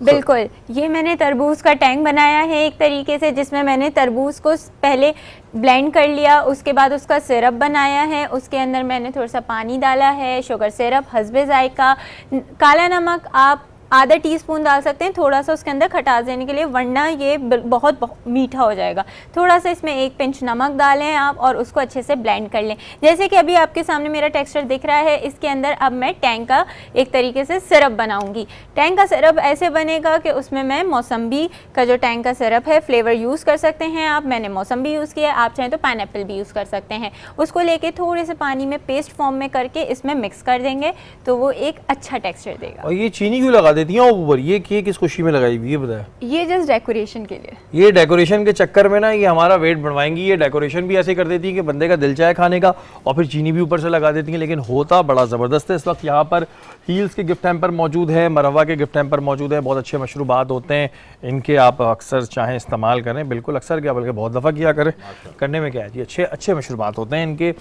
बिल्कुल, ये मैंने तरबूज का टैंग बनाया है एक तरीके से, जिसमें मैंने तरबूज को पहले ब्लेंड कर लिया, उसके बाद उसका सिरप बनाया है। उसके अंदर मैंने थोड़ा सा पानी डाला है, शुगर सिरप, हस्बे जायका, काला नमक आप आधा टीस्पून डाल सकते हैं, थोड़ा सा उसके अंदर खटास देने के लिए, वरना ये बहुत मीठा हो जाएगा। थोड़ा सा इसमें 1 पिंच नमक डालें आप और उसको अच्छे से ब्लेंड कर लें। जैसे कि अभी आपके सामने मेरा टेक्सचर दिख रहा है, इसके अंदर अब मैं टैंग का एक तरीके से सिरप बनाऊंगी। टैंग का सिरप ऐसे बनेगा कि उसमें मैं मौसम्बी का जो टैंग का सिरप है, फ्लेवर यूज़ कर सकते हैं आप। मैंने मौसम्बी यूज़ किया, आप चाहें तो पाइनएप्पल भी यूज़ कर सकते हैं। उसको लेके थोड़े से पानी में पेस्ट फॉर्म में करके इसमें मिक्स कर देंगे तो वो एक अच्छा टेक्सचर देगा। और ये चीनी क्यों लगा देती हैं ऊपर? ये किस खुशी में लगाई हुई, ये बताया? ये जस्ट डेकोरेशन के लिए। ये डेकोरेशन के चक्कर में ना ये हमारा वेट बढ़वाएंगी। ये डेकोरेशन भी ऐसे कर देती है कि बंदे का दिल चाहे खाने का, और फिर चीनी भी ऊपर से लगा देती है। लेकिन होता बड़ा ज़बरदस्त है। इस वक्त यहाँ पर हील्स के गिफ्ट हैम्पर मौजूद है, मरवा के गिफ्ट हैम्पर मौजूद है। बहुत अच्छे मशरूबात होते हैं इनके, आप अक्सर चाहें इस्तेमाल करें। बिल्कुल अक्सर क्या बल्कि बहुत दफ़ा किया करें, करने में क्या है जी, अच्छे मशरूबात होते हैं इनके।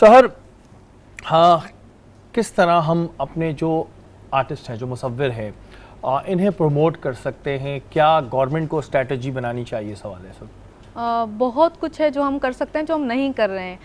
सहर, हाँ, किस तरह हम अपने जो आर्टिस्ट हैं, जो मुसव्विर हैं, इन्हें प्रमोट कर सकते हैं? क्या गवर्नमेंट को स्ट्रेटजी बनानी चाहिए इस हवाले से? बहुत कुछ है जो हम कर सकते हैं जो हम नहीं कर रहे हैं।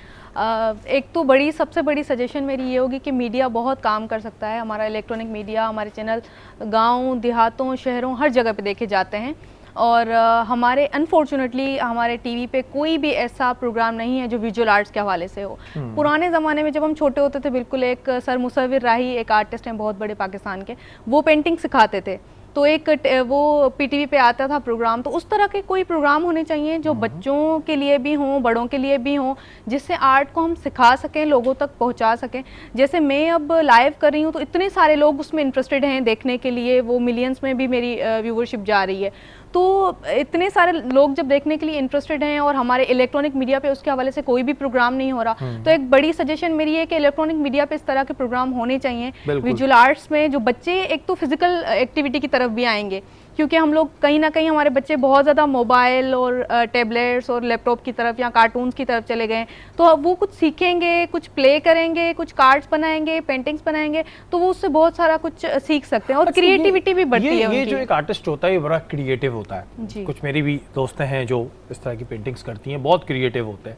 एक तो सबसे बड़ी सजेशन मेरी ये होगी कि मीडिया बहुत काम कर सकता है। हमारा इलेक्ट्रॉनिक मीडिया, हमारे चैनल गांव, देहातों, शहरों, हर जगह पे देखे जाते हैं। और हमारे अनफॉर्चुनेटली हमारे टीवी पे कोई भी ऐसा प्रोग्राम नहीं है जो विजुअल आर्ट्स के हवाले से हो। पुराने ज़माने में जब हम छोटे होते थे, बिल्कुल एक सर मुसव्विर राही एक आर्टिस्ट हैं बहुत बड़े पाकिस्तान के, वो पेंटिंग सिखाते थे। तो एक वो पीटीवी पे आता था प्रोग्राम। तो उस तरह के कोई प्रोग्राम होने चाहिए जो बच्चों के लिए भी हों, बड़ों के लिए भी हों, जिससे आर्ट को हम सिखा सकें, लोगों तक पहुंचा सकें। जैसे मैं अब लाइव कर रही हूं तो इतने सारे लोग उसमें इंटरेस्टेड हैं देखने के लिए, वो मिलियंस में भी मेरी व्यूवरशिप जा रही है। तो इतने सारे लोग जब देखने के लिए इंटरेस्टेड हैं और हमारे इलेक्ट्रॉनिक मीडिया पे उसके हवाले से कोई भी प्रोग्राम नहीं हो रहा, तो एक बड़ी सजेशन मेरी है कि इलेक्ट्रॉनिक मीडिया पे इस तरह के प्रोग्राम होने चाहिए। विजुअल आर्ट्स में जो बच्चे एक तो फिजिकल एक्टिविटी की तरफ भी आएंगे, क्योंकि हम लोग कहीं ना कहीं हमारे बच्चे बहुत ज़्यादा मोबाइल और टैबलेट्स और लैपटॉप की तरफ या कार्टून्स की तरफ चले गए, तो अब वो कुछ सीखेंगे, कुछ प्ले करेंगे, कुछ कार्ड्स बनाएंगे, पेंटिंग्स बनाएंगे, तो वो उससे बहुत सारा कुछ सीख सकते हैं और क्रिएटिविटी भी बढ़ती है। ये जो एक आर्टिस्ट होता है ये बड़ा क्रिएटिव होता है। कुछ मेरी भी दोस्तें हैं जो इस तरह की पेंटिंग्स करती हैं, बहुत क्रिएटिव होते हैं।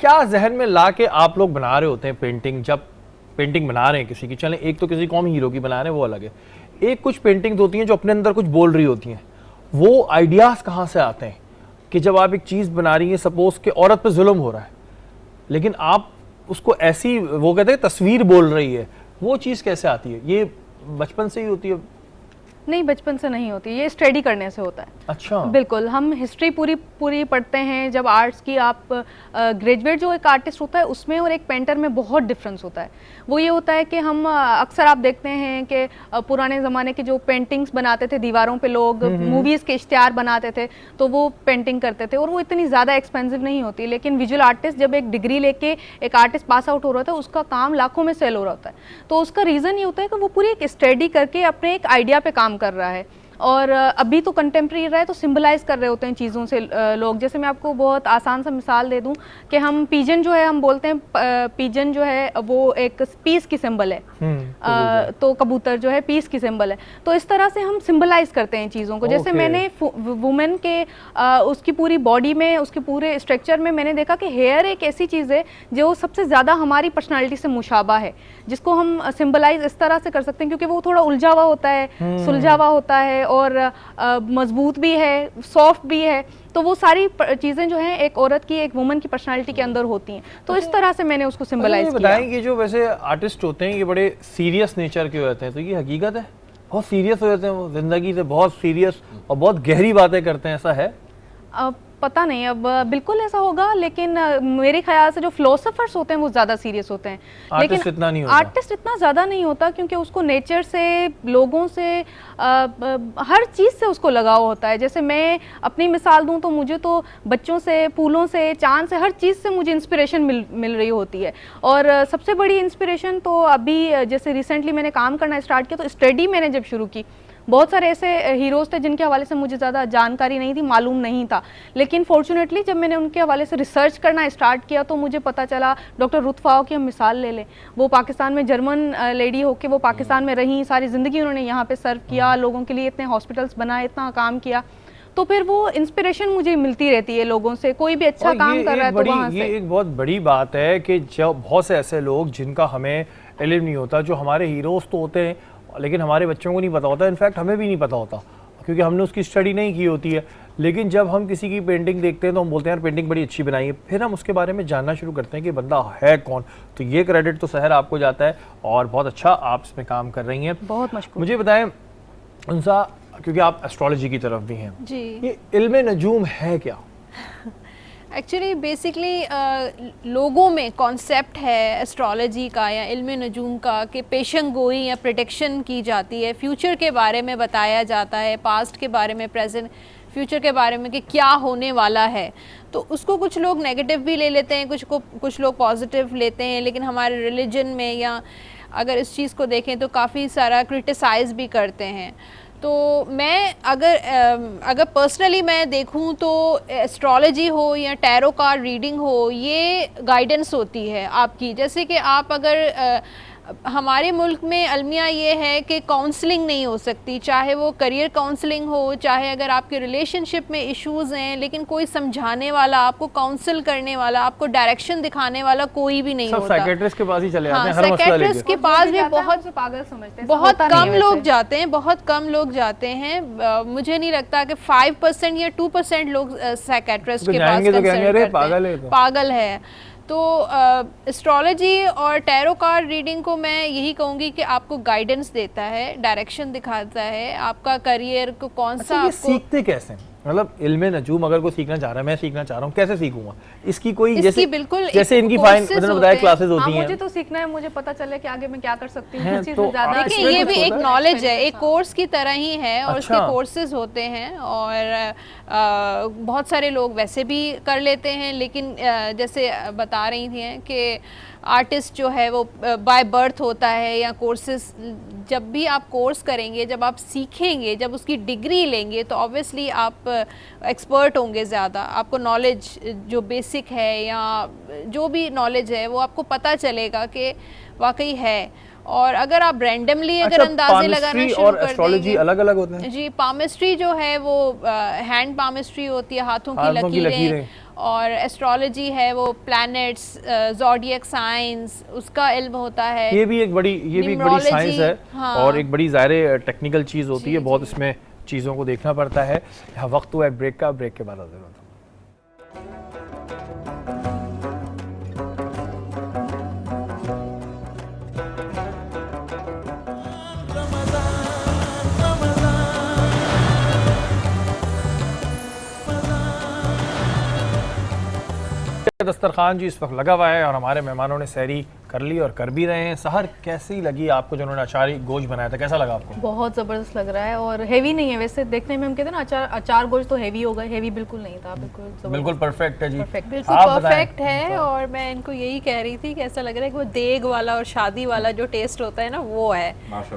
क्या जहन में ला के आप लोग बना रहे होते हैं पेंटिंग? जब पेंटिंग बना रहे हैं किसी की, चलें एक तो किसी कौम हीरो की बना रहे हैं वो अलग है, एक कुछ पेंटिंग्स होती हैं जो अपने अंदर कुछ बोल रही होती हैं, वो आइडियाज़ कहाँ से आते हैं कि जब आप एक चीज़ बना रही हैं, सपोज कि औरत पे जुल्म हो रहा है, लेकिन आप उसको ऐसी, वो कहते हैं तस्वीर बोल रही है, वो चीज़ कैसे आती है? ये बचपन से ही होती है? नहीं, बचपन से नहीं होती, ये स्टडी करने से होता है। अच्छा। बिल्कुल, हम हिस्ट्री पूरी पढ़ते हैं जब आर्ट्स की। आप ग्रेजुएट जो एक आर्टिस्ट होता है उसमें और एक पेंटर में बहुत डिफरेंस होता है। वो ये होता है कि हम अक्सर आप देखते हैं कि पुराने ज़माने की जो पेंटिंग्स बनाते थे दीवारों पे लोग, मूवीज़ के इश्तिहार बनाते थे, तो वो पेंटिंग करते थे और वो इतनी ज़्यादा एक्सपेंसिव नहीं होती। लेकिन विजुअल आर्टिस्ट जब एक डिग्री लेके एक आर्टिस्ट पास आउट हो रहा था, उसका काम लाखों में सेल हो रहा होता है। तो उसका रीज़न ये होता है कि वो पूरी एक स्टडी करके अपने एक आइडिया पे काम कर रहा है। और अभी तो कंटेम्प्रेरी रहा है तो सिंबलाइज कर रहे होते हैं चीज़ों से लोग। जैसे मैं आपको बहुत आसान सा मिसाल दे दूं कि हम पीजन जो है, हम बोलते हैं पीजन जो है वो एक पीस की सिंबल है, तो कबूतर जो है पीस की सिंबल है। तो इस तरह से हम सिंबलाइज करते हैं चीज़ों को। जैसे मैंने वुमेन के उसकी पूरी बॉडी में, उसके पूरे स्ट्रक्चर में मैंने देखा कि हेयर एक ऐसी चीज़ है जो सबसे ज़्यादा हमारी पर्सनालिटी से मुशाबा है, जिसको हम सिंबलाइज इस तरह से कर सकते हैं क्योंकि वो थोड़ा उलझा हुआ होता है, सुलझा हुआ होता है और मजबूत भी है, सॉफ्ट भी है। तो वो सारी चीज़ें जो हैं एक औरत की, एक वुमन की पर्सनालिटी के अंदर होती हैं। तो इस तरह से मैंने उसको सिंबलाइज किया। बताएं कि जो वैसे आर्टिस्ट होते हैं ये बड़े सीरियस नेचर के होते हैं, तो ये हकीकत है? बहुत सीरियस हो जाते हैं वो, जिंदगी से बहुत सीरियस और बहुत गहरी बातें करते हैं, ऐसा है? पता नहीं, अब बिल्कुल ऐसा होगा, लेकिन मेरे ख्याल से जो फिलोसोफर्स होते हैं वो ज़्यादा सीरियस होते हैं। लेकिन इतना नहीं होता। आर्टिस्ट इतना ज़्यादा नहीं होता क्योंकि उसको नेचर से, लोगों से, हर चीज़ से उसको लगाव होता है। जैसे मैं अपनी मिसाल दूं तो मुझे तो बच्चों से, फूलों से, चांद से, हर चीज़ से मुझे इंस्पिरेशन मिल रही होती है। और सबसे बड़ी इंस्पिरेशन तो अभी जैसे रिसेंटली मैंने काम करना स्टार्ट किया, तो स्टडी मैंने जब शुरू की, बहुत सारे ऐसे हीरोज़ थे जिनके हवाले से मुझे ज़्यादा जानकारी नहीं थी, मालूम नहीं था। लेकिन फॉर्चुनेटली जब मैंने उनके हवाले से रिसर्च करना स्टार्ट किया तो मुझे पता चला, डॉक्टर रुथ फाओ की हम मिसाल ले लें, वो पाकिस्तान में जर्मन लेडी होके वो पाकिस्तान में रहीं, सारी ज़िंदगी उन्होंने यहाँ पे सर्व किया, लोगों के लिए इतने हॉस्पिटल्स बनाए, इतना काम किया। तो फिर वो इंस्पिरेशन मुझे मिलती रहती है लोगों से, कोई भी अच्छा काम कर रहा है तो वहाँ से। ये एक बहुत बड़ी बात है कि जब बहुत से ऐसे लोग जिनका हमें इल्म नहीं होता, जो हमारे हीरोज़ तो होते हैं लेकिन हमारे बच्चों को नहीं पता होता, इनफैक्ट हमें भी नहीं पता होता क्योंकि हमने उसकी स्टडी नहीं की होती है। लेकिन जब हम किसी की पेंटिंग देखते हैं तो हम बोलते हैं यार पेंटिंग बड़ी अच्छी बनाई है, फिर हम उसके बारे में जानना शुरू करते हैं कि बंदा है कौन। तो ये क्रेडिट तो सहर आपको जाता है और बहुत अच्छा आप इसमें काम कर रही हैं, बहुत मशकूर। मुझे बताएं उनसा, क्योंकि आप एस्ट्रोलॉजी की तरफ भी हैं जी, ये इल्म नजूम है क्या? एक्चुअली बेसिकली लोगों में कॉन्सेप्ट है एस्ट्रोलॉजी का या इल्म नजूम का कि पेशन गोई या प्रेडिक्शन की जाती है, फ्यूचर के बारे में बताया जाता है, पास्ट के बारे में, प्रेजेंट, फ्यूचर के बारे में कि क्या होने वाला है। तो उसको कुछ लोग नेगेटिव भी ले लेते हैं, कुछ लोग पॉजिटिव लेते हैं। लेकिन हमारे रिलीजन में या अगर इस चीज़ को देखें तो काफ़ी सारा क्रिटिसाइज़ भी करते हैं। तो मैं अगर पर्सनली मैं देखूं तो एस्ट्रोलॉजी हो या टैरो कार्ड रीडिंग हो, ये गाइडेंस होती है आपकी। जैसे कि आप अगर हमारे मुल्क में अलमिया ये है कि काउंसलिंग नहीं हो सकती, चाहे वो करियर काउंसलिंग हो, चाहे अगर आपके रिलेशनशिप में इश्यूज़ हैं, लेकिन कोई समझाने वाला, आपको काउंसिल करने वाला, आपको डायरेक्शन दिखाने वाला कोई भी नहीं होता। साइकियाट्रिस्ट के पास ही चले जाते हैं, हाँ, साइकियाट्रिस्ट के पास भी बहुत पागल समझते हैं, बहुत कम लोग जाते हैं, बहुत कम लोग जाते हैं। मुझे नहीं लगता कि 5% या 2% लोग साइकियाट्रिस्ट के पास कंसल्ट करते हैं, पागल है। तो एस्ट्रोलॉजी और टैरो कार्ड रीडिंग को मैं यही कहूँगी कि आपको गाइडेंस देता है, डायरेक्शन दिखाता है, आपका करियर को कौन सा। ये सीखते कैसे? मतलब इल्मे नजूम अगर कोई सीखना चाह रहा है, मैं सीखना चाह रहा हूँ, कैसे सीखूंगा? इसकी कोई इसकी जैसे बिल्कुल जैसे इनकी फाइन courses मैंने बताया होते हैं। क्लासेस हाँ, होती मुझे हैं। तो सीखना है, मुझे पता चले कि आगे मैं क्या कर सकती हूँ, हैं, किस चीज़ तो में ज़्यादा आप देखिए इसमें ये कुछ भी एक होता है? नॉलेज है, एक कोर्स की तरह ही है और अच्छा। उसके कोर्सेज होते हैं और बहुत सारे लोग वैसे भी कर लेते हैं, लेकिन जैसे बता रही थी कि आर्टिस्ट जो है वो बाय बर्थ होता है या कोर्सेज, जब भी आप कोर्स करेंगे, जब आप सीखेंगे, जब उसकी डिग्री लेंगे तो ऑब्वियसली आप एक्सपर्ट होंगे ज़्यादा, आपको नॉलेज जो बेसिक है या जो भी नॉलेज है वो आपको पता चलेगा कि वाकई है। और अगर आप रैंडमली अगर अंदाजे लगाना palmistry शुरू और कर एस्ट्रोलॉजी देंगे, अलग-अलग होते हैं? जी पामिस्ट्री जो है वो हैंड पामिस्ट्री होती है, हाथों की हाथों की लकीरें, लकीरें। और एस्ट्रोलॉजी है वो प्लैनेट्स, ज़ोडिएक साइंस, उसका इल्म होता है। ये भी एक बड़ी Numerology, साइंस है हाँ। और एक बड़ी ज़ाहिर टेक्निकल चीज़ होती जी, है, बहुत जी। इसमें चीज़ों को देखना पड़ता है। यहाँ वक्त हुआ है ब्रेक का, ब्रेक के बाद हाजिर होता हूं। दस्तरखान जी इस वक्त लगा हुआ है और हमारे मेहमानों ने सहरी कर ली और कर भी रहे हैं। सहर कैसी लगी आपको जो उन्होंने अचारी गोश्त बनाया था, कैसा लगा आपको? बहुत ज़बरदस्त लग रहा है और हेवी नहीं है। वैसे देखने में हम कहते हैं ना अचार गोश्त तो हेवी होगा, हेवी बिल्कुल नहीं था, बिल्कुल ज़बरदस्त। बिल्कुल परफेक्ट है जी। Perfect। बिल्कुल आप बताएं। परफेक्ट है। और मैं इनको यही कह रही थी कि ऐसा लग रहा है कि वो देग वाला और शादी वाला जो टेस्ट होता है ना वो है,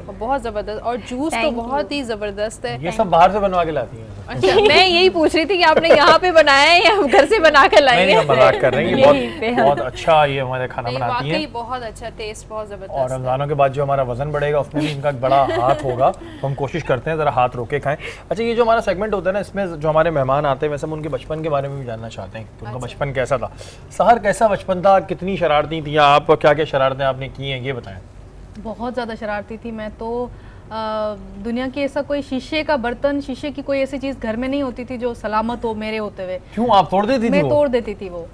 बहुत ज़बरदस्त। और जूस तो Thank बहुत ही ज़बरदस्त है। ये सब बाहर से बनवा के लाती हैं? अच्छा मैं यही पूछ रही थी कि आपने यहाँ पे बनाया है या हम घर से बना कर लाए नहीं नहीं, हम मजाक कर रहे हैं। ये यहीं पे बहुत अच्छा ये हमारे खाना नहीं, बनाती वाकई हैं। बहुत अच्छा टेस्ट, बहुत और ज़बरदस्त है। रमज़ानों के बाद जो हमारा वजन बढ़ेगा उसमें भी इनका बड़ा हाथ होगा, तो हम कोशिश करते हैं ज़रा हाथ रोके खाएं। अच्छा, ये जो हमारा सेगमेंट होता है ना, इसमें जो हमारे मेहमान आते हैं वैसे हम उनके बचपन के बारे में भी जानना चाहते हैं कि उनका बचपन कैसा था। सहर कैसा बचपन था, कितनी शरारती थी आप, क्या क्या शरारतें आपने की हैं, ये बताएं। बहुत ज़्यादा शरारती थी मैं तो। दुनिया की ऐसा कोई शीशे का बर्तन, शीशे की कोई ऐसी चीज़ घर में नहीं होती थी जो सलामत हो मेरे होते हुए। क्यों आप तोड़ देती थी मैं वो? तोड़ देती थी वो।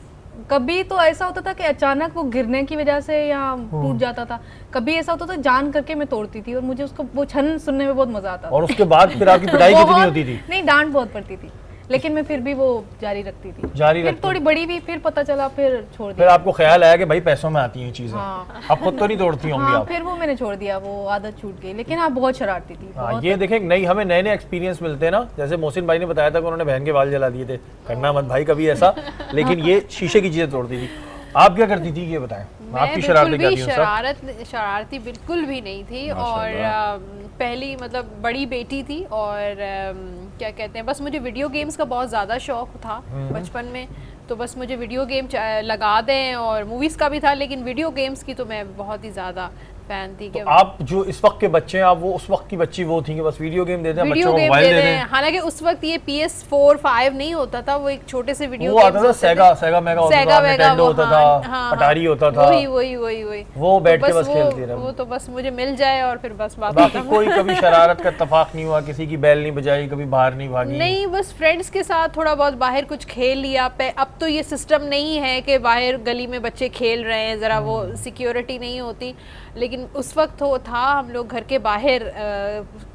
कभी तो ऐसा होता था कि अचानक वो गिरने की वजह से या टूट जाता था, कभी ऐसा होता था जान करके मैं तोड़ती थी और मुझे उसको वो छन सुनने में बहुत मजा आता था। और उसके बाद फिर आपकी पिटाई कितनी बहुत- होती थी? नहीं, डांट बहुत पड़ती थी, लेकिन मैं फिर भी वो जारी रखती थी। जारी फिर रखती थोड़ी बड़ी भी, फिर पता चला, फिर छोड़ फिर दिया। आपको ख्याल आया कि भाई पैसों में आती हैं चीज़ें, हाँ। आप खुद तो नहीं तोड़ती होंगी हाँ, आप? फिर वो मैंने छोड़ दिया, वो आदत छूट गई। लेकिन आप बहुत शरारती थी, हाँ, बहुत। ये देखें नई हमें नए नए एक्सपीरियंस मिलते हैं ना। जैसे मोहसिन भाई ने बताया था कि उन्होंने बहन के बाल जला दिए थे, करना मत भाई कभी ऐसा, लेकिन ये शीशे की चीज़ें तोड़ती थी। आप क्या करती थी ये बताएं, मैं आपकी शरारतें क्या बिल्कुल थी? भी शरारती बिल्कुल भी नहीं थी। और पहली मतलब बड़ी बेटी थी और क्या कहते हैं, बस मुझे वीडियो गेम्स का बहुत ज़्यादा शौक था बचपन में, तो बस मुझे वीडियो गेम लगा दें, और मूवीज़ का भी था, लेकिन वीडियो गेम्स की तो मैं बहुत ही ज़्यादा फैन थी। तो आप जो इस वक्त के बच्चे हैं, आप वो उस वक्त की बच्ची वो थी कि बस वीडियो गेम दे दें, बच्चों को मोबाइल दे दें। हालांकि उस वक्त ये PS4, 5 नहीं होता था, वो एक छोटे से वीडियो वो आता था सेगा मेगा होता था, निंटेंडो होता था, अटारी होता था, वही वो बैठ के तो बस खेलती रहे। वो तो बस मुझे मिल जाए और फिर बस बात बाकी खत्म। कोई कभी शरारत का इत्तेफाक नहीं हुआ, किसी की बैल नहीं बजाई, कभी बाहर नहीं भागी? नहीं, बस फ्रेंड्स के साथ थोड़ा बहुत बाहर कुछ खेल लिया। अब तो ये सिस्टम नहीं है कि बाहर गली में बच्चे खेल रहे हैं, ज़रा वो सिक्योरिटी नहीं होती, लेकिन उस वक्त तो था हम लोग घर के बाहर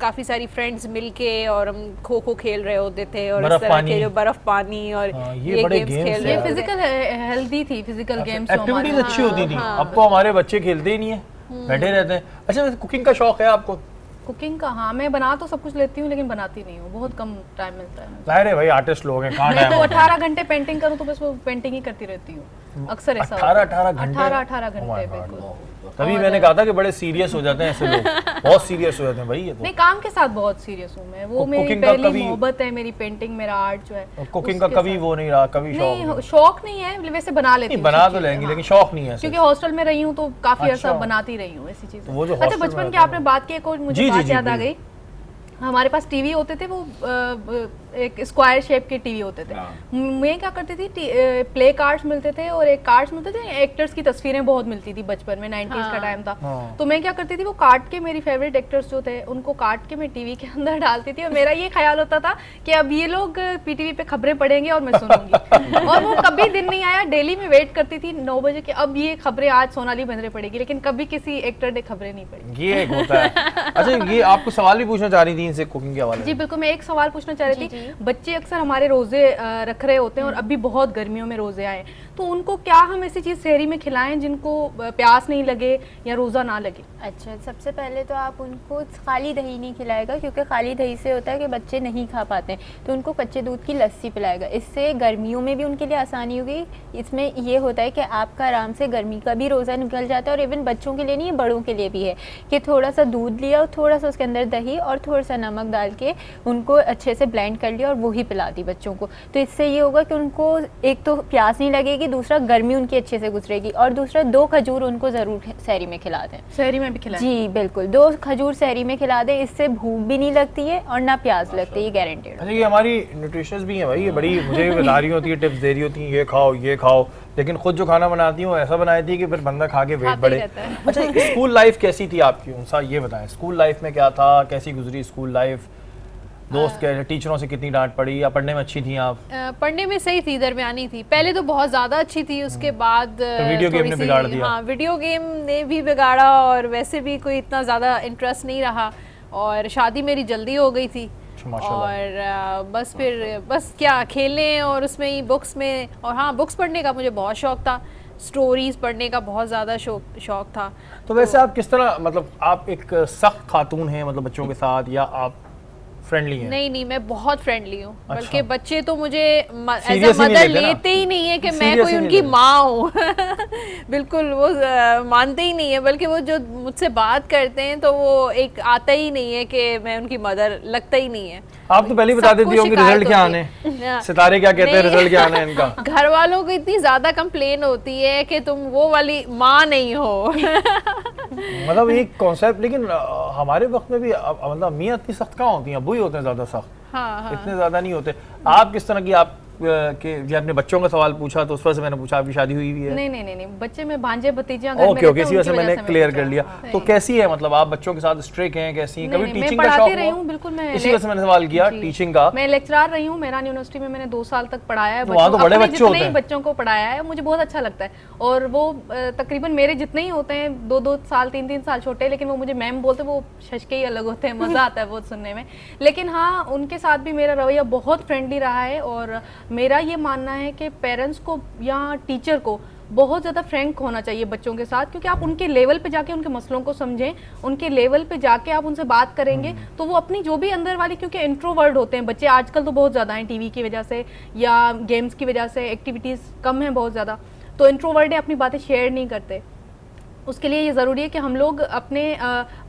काफ़ी सारी फ्रेंड्स मिलके और हम खो खो खेल रहे होते थे, और इस तरह के जो बर्फ पानी और ये बड़े गेम्स गेम्स खेल हैं। ये रहे होते थे। फिजिकल हेल्दी थी, फिजिकल गेम्स एक्टिविटीज अच्छी होती थी। अब तो हमारे बच्चे खेलते ही नहीं है, बैठे रहते हैं। अच्छा, कुकिंग का शौक है आपको? कुकिंग का, हाँ, मैं बना तो सब कुछ लेती हूँ, लेकिन बनाती नहीं हूँ, बहुत कम टाइम मिलता है मुझे। जाहिर है भाई, आर्टिस्ट लोग हैं, कहाँ मैं टाइम तो होता है? 18 घंटे पेंटिंग करूँ तो बस वो पेंटिंग ही करती रहती हूँ, अक्सर ऐसा 18 घंटे? 18 Oh my घंटे God, बिल्कुल। तभी मैंने कहा था कि बड़े सीरियस हो जाते हैं ऐसे लोग, बहुत सीरियस हो जाते हैं भाई ये नहीं, काम के साथ बहुत सीरियस हूँ मैं, वो मेरी कुकिंग का पहली कभी- मोहब्बत है, मेरी पेंटिंग, मेरा आर्ट जो है। तो कुकिंग का उसके कभी साथ- वो नहीं रहा, कभी शौक नहीं, शौक नहीं है, वैसे बना लेती नहीं, हूँ बना सब तो चीज़ें, लेंगी, हाँ। लेकिन शौक नहीं है ऐसे। क्योंकि हॉस्टल में रही हूँ तो काफी अच्छा। ऐसा बनाती रही हूँ ऐसी चीजें। वो जो अच्छा, हॉस्टल में बचपन की रहते आपने बात की, एक और मुझे जी, बात जी, याद आ जी। गई। हमारे पास टीवी होते थे, वो एक स्क्वायर शेप के टीवी होते थे। मैं क्या करती थी, प्ले कार्ड्स मिलते थे और एक कार्ड्स मिलते थे, एक्टर्स की तस्वीरें बहुत मिलती थी बचपन में, 90s का टाइम था। हाँ। तो मैं क्या करती थी, वो काट के, मेरी फेवरेट एक्टर्स जो थे उनको काट के मैं टीवी के अंदर डालती थी, और मेरा ये ख्याल होता था कि अब ये लोग पीटीवी पे खबरें पढ़ेंगे और मैं सुनूंगी। और वो कभी दिन नहीं आया, डेली में वेट करती थी 9 बजे कि अब ये खबरें आज सोनाली बेंद्रे पढ़ेगी, लेकिन कभी किसी एक्टर ने खबरें नहीं पढ़ी। ये एक होता है। अच्छा, ये आपको सवाल भी पूछना चाह रही थी बेहतरीन से कुकिंग के हवाले जी से। बिल्कुल, मैं एक सवाल पूछना चाह रही जी, थी। जी। बच्चे अक्सर हमारे रोजे रख रहे होते हैं और अभी बहुत गर्मियों में रोजे आए, तो उनको क्या हम ऐसी चीज़ सहरी में खिलाएं जिनको प्यास नहीं लगे या रोज़ा ना लगे? अच्छा, सबसे पहले तो आप उनको खाली दही नहीं खिलाएगा, क्योंकि खाली दही से होता है कि बच्चे नहीं खा पाते हैं, तो उनको कच्चे दूध की लस्सी पिलाएगा। इससे गर्मियों में भी उनके लिए आसानी होगी। इसमें ये होता है कि आपका आराम से गर्मी का भी रोज़ा निकल जाता है, और इवन बच्चों के लिए नहीं, बड़ों के लिए भी है कि थोड़ा सा दूध लिया और थोड़ा सा उसके अंदर दही और थोड़ा सा नमक डाल के उनको अच्छे से ब्लेंड कर लिया और वही पिला दी बच्चों को। तो इससे ये होगा कि उनको एक तो प्यास नहीं लगेगी, दूसरा गर्मी उनकी अच्छे से गुजरेगी, और दूसरा 2 खजूर उनको ज़रूर सहरी में खिला दें। सहरी में भी खिलाएं? जी बिल्कुल, 2 खजूर सहरी में खिला दें, इससे भूख भी नहीं लगती है और ना प्यास लगती है, गारंटेड। अच्छा, ये हमारी न्यूट्रिशनिस्ट भी हैं भाई, ये बड़ी मुझे बता रही होती है, टिप्स दे रही होती हैं, ये खाओ, लेकिन खुद जो खाना बनाती हूँ ऐसा बनाती है कि फिर बंदा खा के वेट बढ़े। अच्छा, स्कूल लाइफ कैसी थी आपकी उनसा, ये बताएं, स्कूल लाइफ में क्या था, कैसी गुजरी स्कूल लाइफ, दोस्त कैसे, टीचरों से कितनी डांट पड़ी, या पढ़ने में अच्छी थी आप? पढ़ने में सही थी, दरमियानी थी। पहले तो बहुत ज़्यादा अच्छी थी, उसके बाद वीडियो गेम ने बिगाड़ दिया। हाँ, वीडियो गेम ने भी बिगाड़ा, और वैसे भी कोई इतना ज़्यादा इंटरेस्ट नहीं रहा, और शादी मेरी जल्दी हो गई थी। और बस फिर बस क्या खेलने और उसमें ही बुक्स में, और हाँ, बुक्स पढ़ने का मुझे बहुत शौक था, स्टोरीज पढ़ने का बहुत ज़्यादा शौक था। तो वैसे आप किस तरह, मतलब आप एक सख्त खातून हैं मतलब बच्चों के साथ, या आप फ्रेंडली हैं? नहीं, मैं बहुत फ्रेंडली हूँ। अच्छा। बल्कि बच्चे तो मुझे एज Seriously अ नहीं मदर लेते ना? लेते ही नहीं है कि मैं Seriously कोई नहीं उनकी लेते। माँ हूँ। बिल्कुल, वो मानते ही नहीं है, बल्कि वो जो मुझसे बात करते हैं तो वो एक आता ही नहीं है कि मैं उनकी मदर, लगता ही नहीं है। आप तो पहले ही बता सबको देती होंगी शिकायत रिजल्ट क्या आने, होती है। सितारे क्या कहते हैं, नहीं। रिजल्ट क्या आना है इनका। घर वालों को इतनी ज्यादा कंप्लेन होती है कि तुम वो वाली माँ नहीं हो। मतलब एक कॉन्सेप्ट, लेकिन हमारे वक्त में भी मतलब अम्मियाँ इतनी सख्त कहाँ होती हैं, अबू ही होते हैं ज़्यादा सख्त। हाँ, इतने ज़्यादा नहीं होते। आप किस तरह की, आप के जो आपने बच्चों का सवाल पूछा तो उस पर से मैंने पूछा आपकी शादी हुई है? नहीं, बच्चे में भांजे भतीजियां ओके, इसी वजह से मैंने क्लियर कर लिया। हाँ। तो कैसी है, मतलब आप बच्चों के साथ स्ट्रिक्ट हैं, कैसी हैं? कभी नहीं, मैं टीचिंग का पढ़ाती शौक रही हुआ? हूँ, बिल्कुल। मैं इसी वजह से मैंने सवाल किया जी। टीचिंग का। मैं लेक्चरर रही हूँ, मेरान यूनिवर्सिटी में मैंने 2 साल तक पढ़ाया है। तो वहाँ तो बड़े अपने बच्चे जितने होते ही हैं। बच्चों को पढ़ाया है, मुझे बहुत अच्छा लगता है। और वो तकरीबन मेरे जितने ही होते हैं, 2-2 साल 3-3 साल छोटे, लेकिन वो मुझे मैम बोलते, वो शशके ही अलग होते हैं, मज़ा आता है बहुत सुनने में। लेकिन हाँ, उनके साथ भी मेरा रवैया बहुत फ्रेंडली रहा है, और मेरा ये मानना है कि पेरेंट्स को या टीचर को बहुत ज़्यादा फ्रैंक होना चाहिए बच्चों के साथ, क्योंकि आप उनके लेवल पे जाके उनके मसलों को समझें, उनके लेवल पे जाके आप उनसे बात करेंगे तो वो अपनी जो भी अंदर वाली, क्योंकि इंट्रोवर्ट होते हैं बच्चे आजकल तो बहुत ज़्यादा हैं, टीवी की वजह से या गेम्स की वजह से एक्टिविटीज़ कम हैं बहुत ज़्यादा, तो इंट्रोवर्ट है, अपनी बातें शेयर नहीं करते। उसके लिए ये ज़रूरी है कि हम लोग अपने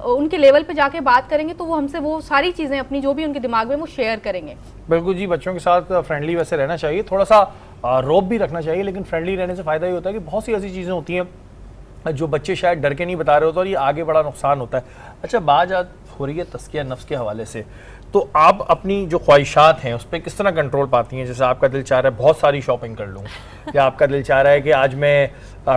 उनके लेवल पे जाके बात करेंगे तो वो हमसे वो सारी चीज़ें अपनी जो भी उनके दिमाग में वो शेयर करेंगे। बिल्कुल जी, बच्चों के साथ फ्रेंडली वैसे रहना चाहिए, थोड़ा सा रोब भी रखना चाहिए, लेकिन फ्रेंडली रहने से फ़ायदा ये होता है कि बहुत सी ऐसी चीज़ें होती हैं जो बच्चे शायद डर के नहीं बता रहे होते और ये आगे बड़ा नुकसान होता है। अच्छा, बात हो रही है तज़किया नफ्स के हवाले से, तो आप अपनी जो ख्वाहिशात हैं उस पर किस तरह कंट्रोल पाती हैं? जैसे आपका दिल चाह रहा है बहुत सारी शॉपिंग कर लूँ, या आपका दिल चाह रहा है कि आज मैं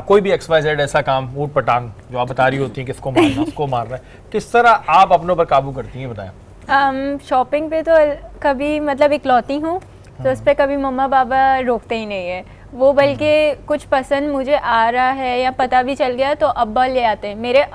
कोई भी XYZ ऐसा काम, ऊट पटांग जो आप बता रही होती हैं, किसको मारना उसको मारना है, किस तरह आप अपनों पर काबू करती हैं, बताएं। शॉपिंग पे तो कभी मतलब इकलौती हूँ, तो उस पर कभी मम्मा पापा रोकते ही नहीं है वो, बल्कि कुछ पसंद मुझे आ रहा है या पता भी चल गया तो अब्बा ले आते हैं मेरे।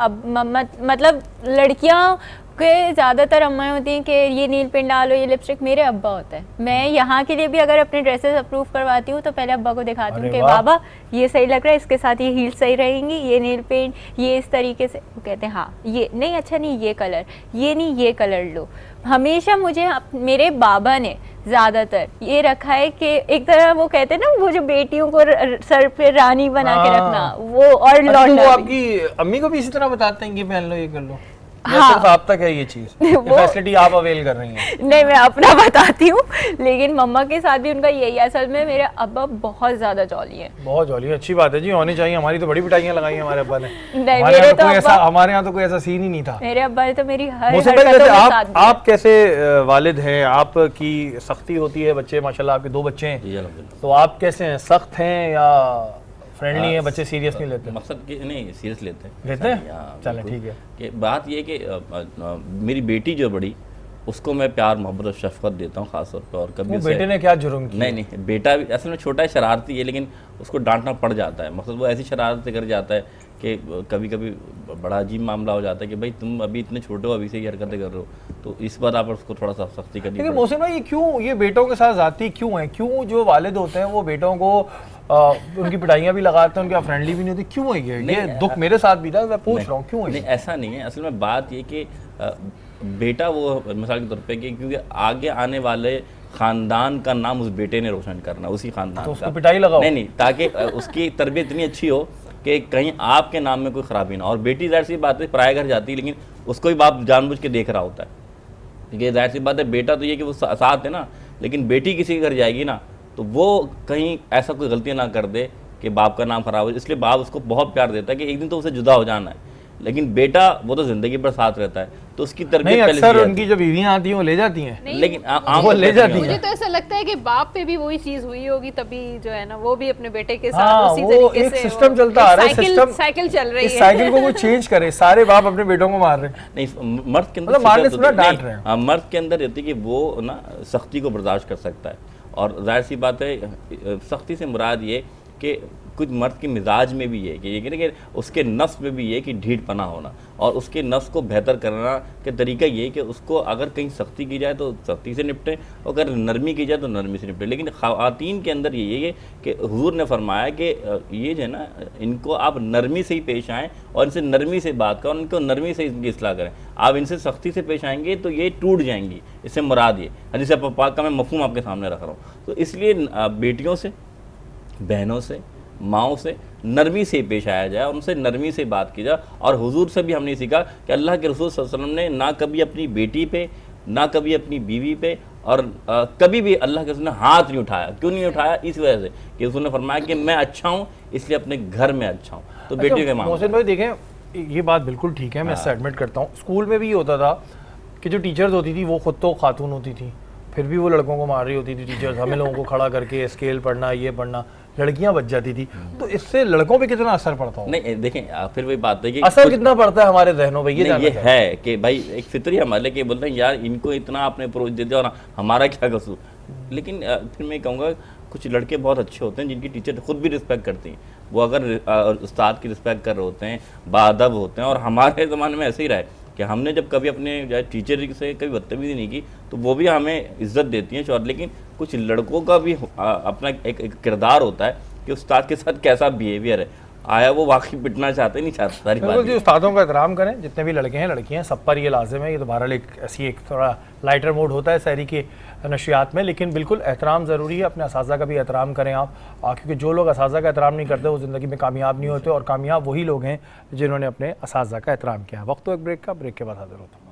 मतलब लड़कियां के ज़्यादातर अम्माएं होती हैं कि ये नील पेंट डालो, ये लिपस्टिक, मेरे अब्बा होता है। मैं यहाँ के लिए भी अगर अपने ड्रेसेस अप्रूव करवाती हूँ तो पहले अब्बा को दिखाती हूँ कि बाबा ये सही लग रहा है, इसके साथ ये हील सही रहेंगी, ये नील पेंट ये इस तरीके से। वो कहते हैं हाँ ये नहीं, अच्छा नहीं ये कलर, ये नहीं ये कलर लो। हमेशा मुझे मेरे बाबा ने ज़्यादातर ये रखा है कि एक तरह वो कहते हैं ना, वो जो बेटियों को सर पे रानी बना के रखना, वो और लौंडा। वो आपकी अम्मी को भी इसी तरह बताते हैं कि पहन लो, ये कर लो? हाँ, सिर्फ आप तक है ये चीज़, फैसिलिटी आप अवेल कर रही हैं? नहीं, मैं अपना बताती हूँ, लेकिन मम्मा के साथ भी उनका यही है। असल में मेरे अब्बा बहुत ज़्यादा जॉली हैं। बहुत जॉली, अच्छी बात है जी, होनी चाहिए। हमारी तो बड़ी पिटाइयाँ लगाई हमारे अब्बा ने। नहीं, मेरे तो हमारे यहाँ तो कोई ऐसा सीन ही नहीं था। मेरे अब्बा ने तो मेरी हर हरकतों में साथ दिया। आप कैसे वालिद हैं? आपकी सख्ती होती है, बच्चे माशाल्लाह आपके 2 बच्चे हैं, तो आप कैसे हैं? सख्त हैं या फ्रेंडली है? बच्चे सीरियस नहीं लेते? मकसद के नहीं, सीरियस लेते हैं। चलें ठीक है। कि बात ये कि मेरी बेटी जो बड़ी, उसको मैं प्यार मोहब्बत और शफकत देता हूँ खास तौर पर। और कभी बेटे ने क्या जुर्म किया? नहीं, बेटा भी असल में छोटा है, शरारती है, लेकिन उसको डांटना पड़ जाता है। मकसद वो ऐसी शरारतें कर जाता है कि कभी कभी बड़ा अजीब मामला हो जाता है कि भाई तुम अभी इतने छोटे हो, अभी से ये हरकतें कर रहे हो, तो इस पर आप उसको थोड़ा सा सख्ती करनी लेकिन पड़ेगी। मोहसिन भाई, ये क्यों ये बेटों के साथ जाती क्यों है? क्यों जो वालिद होते हैं वो बेटों को उनकी पिटाइयाँ भी लगाते हैं, उनके फ्रेंडली भी नहीं होती, क्यों है ये दुख मेरे साथ भी था, मैं पूछ रहा हूँ क्यों है नहीं, ऐसा नहीं है। असल में बात ये कि बेटा वो मिसाल के तौर पे कि क्योंकि आगे आने वाले खानदान का नाम उस बेटे ने रोशन करना, उसी खानदान तो उसको का। पिटाई लगाओ। नहीं, ताकि उसकी तरबियत इतनी अच्छी हो कि कहीं आपके नाम में कोई खराबी ना। और बेटी जाहिर सी बात है पराये घर जाती है, लेकिन उसको भी बाप जानबूझ के देख रहा होता है, ठीक है। जाहिर सी बात है बेटा तो ये कि वो साथ है ना, लेकिन बेटी किसी के घर जाएगी ना तो वो कहीं ऐसा कोई गलतियाँ ना कर दे कि बाप का नाम खराब हो। इसलिए बाप उसको बहुत प्यार देता है कि एक दिन तो उसे जुदा हो जाना है, लेकिन बेटा वो तो जिंदगी भर साथ रहता है, तो उसकी नहीं, तरबियत पहले अक्सर से आती उनकी जो बीवियां आती हैं वो ले जाती हैं, है। लेकिन वो ले जाती है। मुझे तो ऐसा लगता है कि बाप पे भी वही चीज हुई होगी, तभी जो है ना वो भी अपने बेटे के साथ हाँ, उसी वो तरीके एक से सिस्टम चलता आ रहा है, सिस्टम साइकिल चल रही इस है। साइकिल को कोई चेंज करे, सारे बाप अपने बेटों को मार रहे हैं। नहीं, मर्द के अंदर मतलब मारने फितरत से ना होती है। डांट नहीं, रहे हैं। हाँ, मर्द के अंदर रहती है कि वो ना सख्ती को बर्दाश्त कर सकता है। और जाहिर सी बात है सख्ती से मुराद ये कि कुछ मर्द के मिजाज में भी है कि ये कि उसके नफ्स में भी ये कि ढीठ पना होना, और उसके नफ्स को बेहतर करना के तरीका ये कि उसको अगर कहीं सख्ती की जाए तो सख्ती से निपटे, और अगर नरमी की जाए तो नरमी से निपटे। लेकिन ख़वातीन के अंदर ये है कि हुजूर ने फरमाया कि ये जो है ना, इनको आप नरमी से ही पेश आएँ और इनसे नरमी से बात करें, इनको नरमी से इनकी इस्लाह करें। आप इनसे सख्ती से पेश आएंगे तो ये टूट जाएंगी, इससे मुराद ये हदीस पाक का मैं मफहूम आपके सामने रख रहा हूँ। तो इसलिए बेटियों से, बहनों से, माओं से नरमी से पेश आया जाए, उनसे नरमी से बात की जाए। और हुजूर से भी हमने सीखा कि अल्लाह के रसूल सल्लल्लाहु अलैहि वसल्लम ने ना कभी अपनी बेटी पे, ना कभी अपनी बीवी पे, और कभी भी अल्लाह के रसूल ने हाथ नहीं उठाया। क्यों नहीं उठाया? इस वजह से कि उसने फरमाया कि मैं अच्छा हूँ इसलिए अपने घर में अच्छा हूँ। तो बेटियों के मामले मोहसिन भाई देखें, ये बात बिल्कुल ठीक है, मैं इससे एडमिट करता हूँ। स्कूल में भी ये होता था कि जो टीचर्स होती थी वो खुद तो खातून होती थी, फिर भी वो लड़कों को मार रही होती थी टीचर्स, हमें लोगों को खड़ा करके स्केल पढ़ना, ये पढ़ना, लड़कियां बच जाती थी। तो इससे लड़कों पे कितना असर पड़ता हो? नहीं, देखें फिर वही बात है कि असर कितना पड़ता है हमारे जहनों पे, ये ये है कि भाई एक फितरी हमारे के बोलते हैं यार इनको इतना आपने अप्रोच दे दिया और हमारा क्या कसूर। लेकिन फिर मैं कहूँगा कुछ लड़के बहुत अच्छे होते हैं जिनकी टीचर खुद भी रिस्पेक्ट करती हैं, वो अगर उस्ताद की रिस्पेक्ट कर रहे होते हैं, बाअदब होते हैं। और हमारे ज़माने में ऐसे ही रहा है कि हमने जब कभी अपने टीचर से कभी बदतमीजी नहीं की तो वो भी हमें इज्जत देती हैं। और लेकिन कुछ लड़कों का भी अपना एक किरदार होता है कि उस्ताद के साथ कैसा बिहेवियर है, आया वो वाकई पिटना चाहते नहीं चाहते। सारी बात जी, उस्तादों का एहतराम करें, जितने भी लड़के हैं लड़कियां, सब पर ये लाजिम है। ये तो बहरहाल एक ऐसी एक थोड़ा लाइटर मोड होता है शहरी के नशियात में, लेकिन बिल्कुल एहतराम ज़रूरी है। अपने असाज़ा का भी एहतराम करें आप, क्योंकि जो लोग असाज़ा का एहतराम नहीं करते वो ज़िंदगी में कामयाब नहीं होते, और कामयाब वही लोग हैं जिन्होंने अपने असाज़ा का एहतराम किया। वक्त तो एक ब्रेक का, ब्रेक के बाद हाजिर होता हूँ।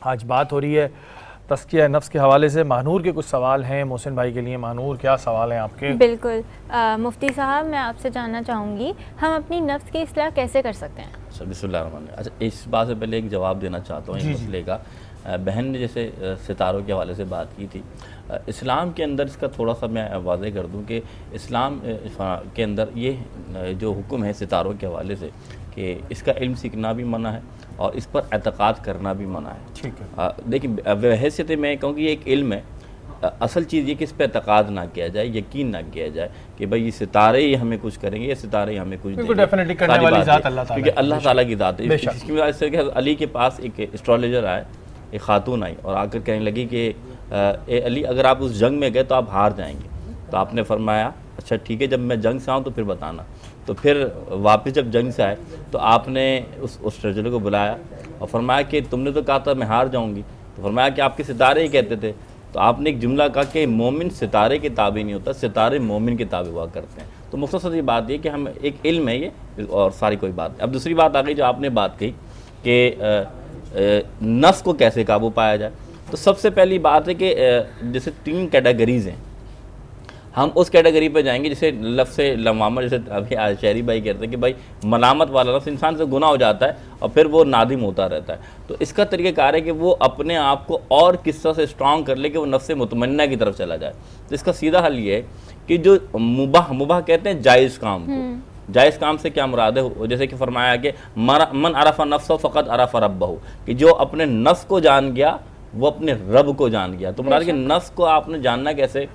आज बात हो रही है तस्किया नफ्स के हवाले से। महानूर के कुछ सवाल हैं मोहसिन भाई के लिए। महानूर, क्या सवाल हैं आपके? बिल्कुल मुफ्ती साहब, मैं आपसे जानना चाहूँगी हम अपनी नफ्स की इस्लाह कैसे कर सकते हैं? अच्छा, बिस्मिल्लाह। अच्छा, इस बात से पहले एक जवाब देना चाहता हूँ इस मसले का। बहन ने जैसे सितारों के हवाले से बात की थी, इस्लाम के अंदर इसका थोड़ा सा मैं वाज़े कर दूं कि इस्लाम के अंदर ये जो हुक्म है सितारों के हवाले से कि इसका इल्म सीखना भी मना है और इस पर एतक़ाद करना भी मना है। ठीक है। देखिए, वहैसियत मैं कहूँ कि ये एक इल्म है। असल चीज़ ये कि इस पर एतक़ाद ना किया जाए, यकीन ना किया जाए कि भाई ये सितारे ही हमें कुछ करेंगे, ये सितारे ही हमें कुछ देंगे। डेफिनेटली करने वाली ज़ात अल्लाह ताला, क्योंकि अल्लाह ताला की ज़ात है। इसकी वजह से अली के पास एक एस्ट्रोलॉजर आए, एक खातून आई और आकर कहने लगी कि ए अली, अगर आप उस जंग में गए तो आप हार जाएंगे। तो आपने फरमाया अच्छा ठीक है, जब मैं जंग से आऊँ तो फिर बताना। तो फिर वापस जब जंग से आए तो आपने उस एस्ट्रोलॉजर को बुलाया और फरमाया कि तुमने तो कहा था मैं हार जाऊँगी। तो फरमाया कि आपके सितारे ही कहते थे। तो आपने एक जुमला कहा कि मोमिन सितारे के ताबे नहीं होता, सितारे मोमिन के ताबे हुआ करते हैं। तो मुख्तसर ये बात ये कि हम एक इल्म है ये, और सारी कोई बात नहीं। अब दूसरी बात आ गई जो आपने बात कही कि नफ्स को कैसे काबू पाया जाए। तो सबसे पहली बात है कि जैसे 3 कैटेगरीज़ हैं, हम उस कैटेगरी पे जाएंगे जैसे लफ्ज़ लमामत, जैसे अभी शहरी भाई कहते हैं कि भाई मलामत वाला लफ्ज़ इंसान से गुनाह हो जाता है और फिर वो नादिम होता रहता है। तो इसका तरीक़ाकार है कि वो अपने आप को और किस्सा से स्ट्रॉन्ग कर ले कि वो नफ्स मुतमन्ना की तरफ चला जाए। तो इसका सीधा हल ये है कि जो मुबाह कहते हैं जायज़ काम को, जायज़ काम से क्या मुराद है, जैसे कि फरमाया कि मन अरफ़ा नफ्सहु फ़क़द अरफ़ा रब्बहु, कि जो अपने नफ्स को जान गया वो अपने रब को जान गया। तो मुराद कि नफ्स को आपने जानना कैसे,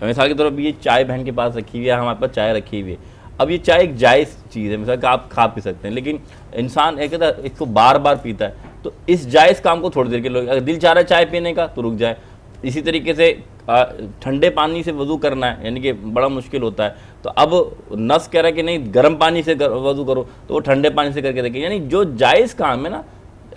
मिसाल के तौर पर ये चाय बहन के पास रखी हुई है, हमारे पास चाय रखी हुई है, अब ये चाय एक जायज़ चीज़ है, मिसाल कि आप खा पी सकते हैं, लेकिन इंसान एक इसको बार बार पीता है, तो इस जायज़ काम को थोड़ी देर के लोग, अगर दिल चाह रहा है चाय पीने का तो रुक जाए। इसी तरीके से ठंडे पानी से वज़ू करना है, यानी कि बड़ा मुश्किल होता है, तो अब नस कह रहा है कि नहीं गर्म पानी से वज़ू करो, तो वो ठंडे पानी से करके देखें। यानी जो जायज़ काम है ना,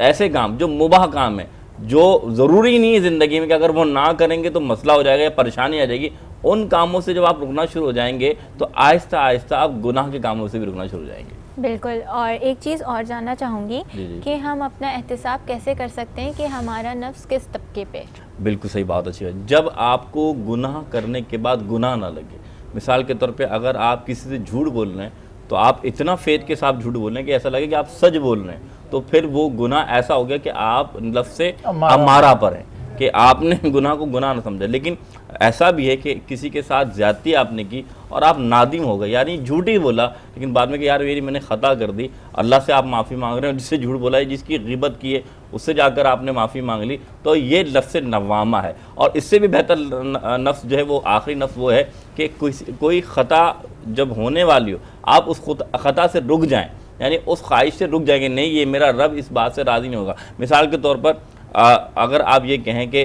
ऐसे काम जो मुबाह काम है, जो ज़रूरी नहीं है ज़िंदगी में कि अगर वो ना करेंगे तो मसला हो जाएगा या परेशानी आ जाएगी, उन कामों से जब आप रुकना शुरू हो जाएंगे तो आहिस्ता आहिस्ता आप गुनाह के कामों से भी रुकना शुरू हो जाएंगे। बिल्कुल। और एक चीज़ और जानना चाहूँगी जी, जी। कि हम अपना एहतिसाब कैसे कर सकते हैं कि हमारा नफ्स किस तबके पे। बिल्कुल सही बात, अच्छी है। जब आपको गुनाह करने के बाद गुनाह ना लगे, मिसाल के तौर पे अगर आप किसी से झूठ बोल रहे हैं तो आप इतना फेथ के साथ झूठ बोल रहे हैं कि ऐसा लगे कि आप सच बोल रहे हैं, तो फिर वो गुनाह ऐसा हो गया कि आप लफ्ज़ से अमारा पर हैं, कि आपने गुनाह को गुनाह ना समझा। लेकिन ऐसा भी है कि किसी के साथ ज़्यादती आपने की और आप नादिम हो गए, यानी झूठ ही बोला, लेकिन बाद में कि यार मेरी मैंने ख़ता कर दी, अल्लाह से आप माफ़ी मांग रहे हैं, जिससे झूठ बोला है, जिसकी ग़िबत की है, उससे जाकर आपने माफ़ी मांग ली, तो ये लफ्ज़ नवामा है। और इससे भी बेहतर नफ्स जो है वो आखिरी नफ्स वो है कि कोई ख़ता जब होने वाली हो, आप उस ख़ता से रुक जाएँ, यानी उस ख्वाहिश से रुक जाएंगे, नहीं ये मेरा रब इस बात से राज़ी नहीं होगा। मिसाल के तौर पर अगर आप ये कहें कि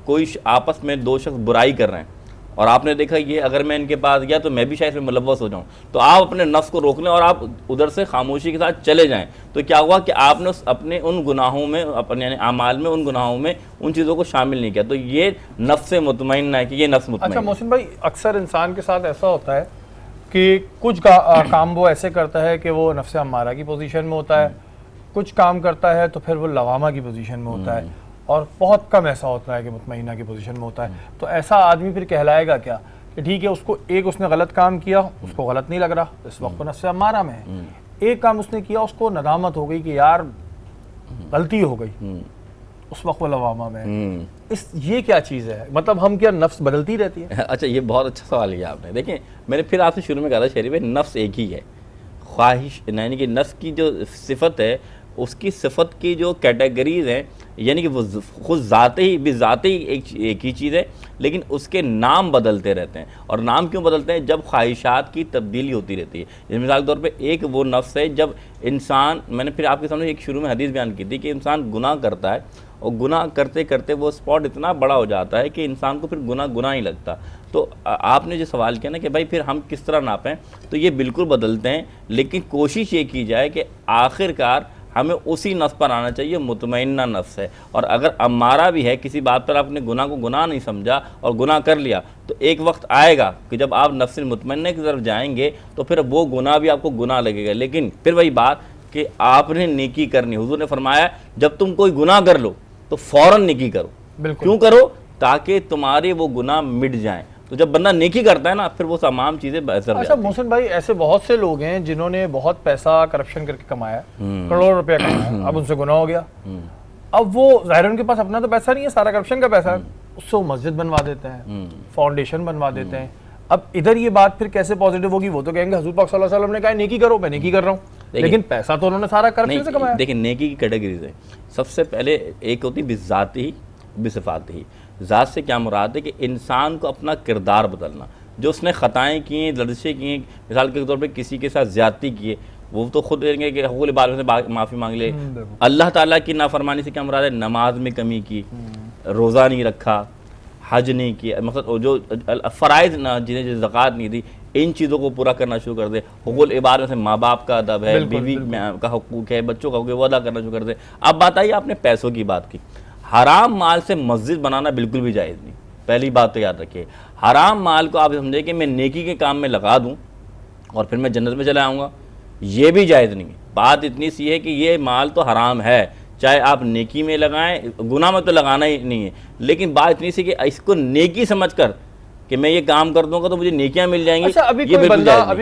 कोई आपस में दो शख्स बुराई कर रहे हैं और आपने देखा ये अगर मैं इनके पास गया तो मैं भी शायद इसमें मुलव्वस हो जाऊं, तो आप अपने नफ्स को रोक लें और आप उधर से खामोशी के साथ चले जाएं, तो क्या हुआ कि आपने अपने उन गुनाहों में, अपने यानी आमाल में, उन गुनाहों में उन चीज़ों को शामिल नहीं किया, तो ये नफ्स मुतमईन है कि ये नफ्स मुतमईन। अच्छा मोहसिन भाई, अक्सर इंसान के साथ ऐसा होता है कि कुछ काम वो ऐसे करता है कि वो नफ्स अम्मारा की पोजीशन में होता है, कुछ काम करता है तो फिर वो लवामा की पोजीशन में होता है, और बहुत कम ऐसा होता है कि मुतमईना की पोजीशन में होता है। तो ऐसा आदमी फिर कहलाएगा क्या कि ठीक है, उसको एक उसने गलत काम किया, उसको गलत नहीं लग रहा, इस वक्त वो नफ्स अम्मारा में है। एक काम उसने किया, उसको नदामत हो गई कि यार गलती हो गई, उस वक्त वो लवामा में है। ये क्या चीज़ है, मतलब हम क्या नफ्स बदलती रहती है? अच्छा, ये बहुत अच्छा सवाल किया आपने। देखिए मैंने फिर आपसे शुरू में कहा था शरीफ है, नफ्स एक ही है, ख्वाहिश यानी कि नफ्स की जो सिफत है, उसकी सिफत की जो कैटेगरीज हैं, यानी कि वो खुद ज़ाते ही एक ही चीज़ है, लेकिन उसके नाम बदलते रहते हैं। और नाम क्यों बदलते हैं? जब ख्वाहिशात की तब्दीली होती रहती है। जैसे मिसाल के तौर पे एक वो नफ्स है जब इंसान, मैंने फिर आपके सामने एक शुरू में हदीस बयान की थी कि इंसान गुनाह करता है और गुनाह करते करते वो स्पॉट इतना बड़ा हो जाता है कि इंसान को फिर गुनाह ही लगता। तो आपने जो सवाल किया ना कि भाई फिर हम किस तरह नापें, तो ये बिल्कुल बदलते हैं, लेकिन कोशिश ये की जाए कि आखिरकार हमें उसी नफ्स पर आना चाहिए, मुतमईना नफ्स है। और अगर अम्मारा भी है, किसी बात पर आपने गुनाह को गुनाह नहीं समझा और गुनाह कर लिया, तो एक वक्त आएगा कि जब आप नफ्स मुतमईना की तरफ जाएंगे तो फिर वो गुनाह भी आपको गुनाह लगेगा। लेकिन फिर वही बात कि आपने नेकी करनी, हुजूर ने फरमाया जब तुम कोई गुनाह कर लो तो फ़ौरन नेकी करो। क्यों करो? ताकि तुम्हारे वो गुनाह मिट जाएं। तो जब बंदा नेकी करता है ना, फिर वो तमाम चीज़ें बेहतर। अच्छा मोहसिन भाई, ऐसे बहुत से लोग हैं जिन्होंने बहुत पैसा करप्शन करके कमाया, करोड़ों रुपया कमाया, अब उनसे गुनाह हो गया। अब वो ज़ाहिर उनके पास अपना तो पैसा नहीं है, सारा करप्शन का पैसा है, उससे वो मस्जिद बनवा देते हैं, फाउंडेशन बनवा देते हैं। अब इधर ये बात फिर कैसे पॉजिटिव होगी? वो तो कहेंगे हुजूर पाक सल्लल्लाहु अलैहि वसल्लम ने कहा नेकी करो, मैं नेकी कर रहा हूँ, लेकिन पैसा तो उन्होंने सारा करप्शन से कमाया। देखिए नेकी की कैटेगरीज है। सबसे पहले एक होती बिज़ाती ही, बिसिफ़ात ही। ज़ात से क्या मुराद है कि इंसान को अपना किरदार बदलना। जो उसने ख़ताएँ की हैं, लर्जिशें की हैं, मिसाल के तौर पे किसी के साथ ज़्यादती की है, वो तो खुद कहेंगे कि हुकूक़ बाल से माफ़ी मांग ले। अल्लाह ताला की नाफरमानी से क्या मुराद है? नमाज में कमी की, रोज़ा नहीं रखा, हज नहीं किया, मतलब जो फ़राइज़ ना, जिन्हें ज़कात नहीं दी, इन चीज़ों को पूरा करना शुरू कर दे। हुकूक़ इबादत से माँ बाप का अदब है, बीवी का हुकूक़ है, बच्चों का हुकूक़ है, वो अदा करना शुरू कर दे। अब बात आई आपने पैसों की बात की। हराम माल से मस्जिद बनाना बिल्कुल भी जायज़ नहीं। पहली बात तो याद रखिए, हराम माल को आप समझे कि मैं नेकी के काम में लगा दूं और फिर मैं जन्नत में चला आऊँगा, ये भी जायज़ नहीं है। बात इतनी सी है कि ये माल तो हराम है, चाहे आप नेकी में लगाएं, गुनाह में तो लगाना ही नहीं है, लेकिन बात इतनी सी कि इसको नेकी समझकर कि मैं ये काम कर दूंगा तो मुझे नेकियां मिल जाएंगी। अच्छा, अभी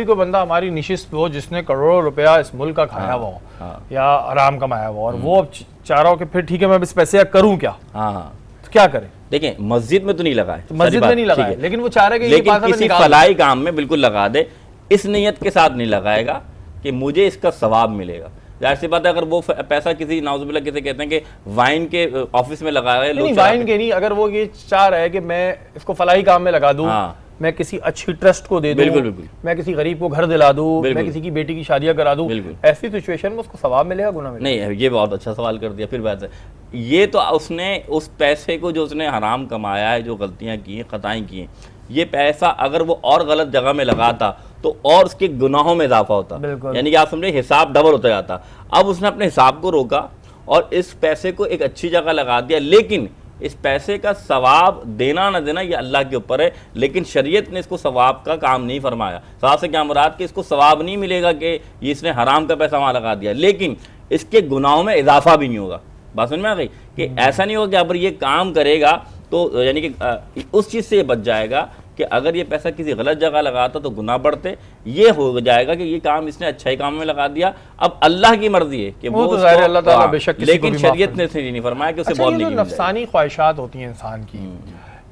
कोई बंदा हमारी निशिस्त हो जिसने करोड़ों रुपया इस मुल्क का खाया हुआ हो या आराम कमाया हुआ, और वो अब चाह रहा हो कि फिर ठीक है मैं इस पैसे करूं क्या, तो क्या करें? देखिए मस्जिद में तो नहीं लगाए, मस्जिद में नहीं लगाए, लेकिन वो चाह रहे कि लेकिन किसी फलाई काम में बिल्कुल लगा दे। इस नीयत के साथ नहीं लगाएगा कि मुझे इसका सवाब मिलेगा। जाहिर सी बात है, अगर वो पैसा किसी नाउजुबिल्लाह किसे कहते हैं कि वाइन के ऑफिस में लगा है, नहीं वाइन के नहीं, अगर वो ये चाह रहा है कि मैं इसको फलाही काम में लगा दूं, हाँ। मैं किसी अच्छी ट्रस्ट को दे दूं, बिल्कुल बिल्कुल, मैं किसी गरीब को घर दिला दूं, मैं बिल्कुल। किसी की बेटी की शादियां करा दूं, बिल्कुल। ऐसी सिचुएशन में उसको सवाब मिलेगा गुनाह मिलेगा? नहीं, ये बहुत अच्छा सवाल कर दिया। फिर बात है, ये तो उसने उस पैसे को जो उसने हराम कमाया है, जो गलतियां की हैं, खताएं की हैं, ये पैसा अगर वो और गलत जगह में लगाता तो और उसके गुनाहों में इजाफा होता। बिल्कुल। यानी कि आप समझे, हिसाब डबल होता जाता। अब उसने अपने हिसाब को रोका और इस पैसे को एक अच्छी जगह लगा दिया, लेकिन इस पैसे का सवाब देना ना देना ये अल्लाह के ऊपर है, लेकिन शरीयत ने इसको सवाब का काम नहीं फरमाया। सवाब से क्या मुराद कि इसको सवाब नहीं मिलेगा कि ये इसने हराम का पैसा वहाँ लगा दिया, लेकिन इसके गुनाहों में इजाफा भी नहीं होगा। बात समझ में आ गई कि ऐसा नहीं होगा कि अगर ये काम करेगा तो यानी कि उस चीज़ से ये बच जाएगा कि अगर ये पैसा किसी गलत जगह लगाता तो गुनाह बढ़ते। ये हो जाएगा कि ये काम इसने अच्छाई काम में लगा दिया। अब अल्लाह की मर्जी है कि वो तो ज़ाहिर है, अल्लाह ताला बेशक किसी को लेकिन भी माफ़ शरीयत कर ने इसे नहीं फरमाया कि उसे अच्छा, बहुत ये जो नेकी मिल जाएगी। नफसानी ख्वाहिशात होती हैं इंसान की,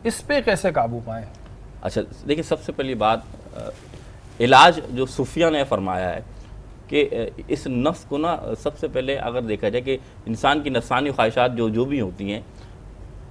इस पे कैसे काबू पाएं? अच्छा देखिए, सबसे पहली बात, इलाज जो सूफिया ने फरमाया है कि इस नफ्स को ना, सबसे पहले अगर देखा जाए कि इंसान की नफसानी ख्वाहिशात जो भी होती हैं,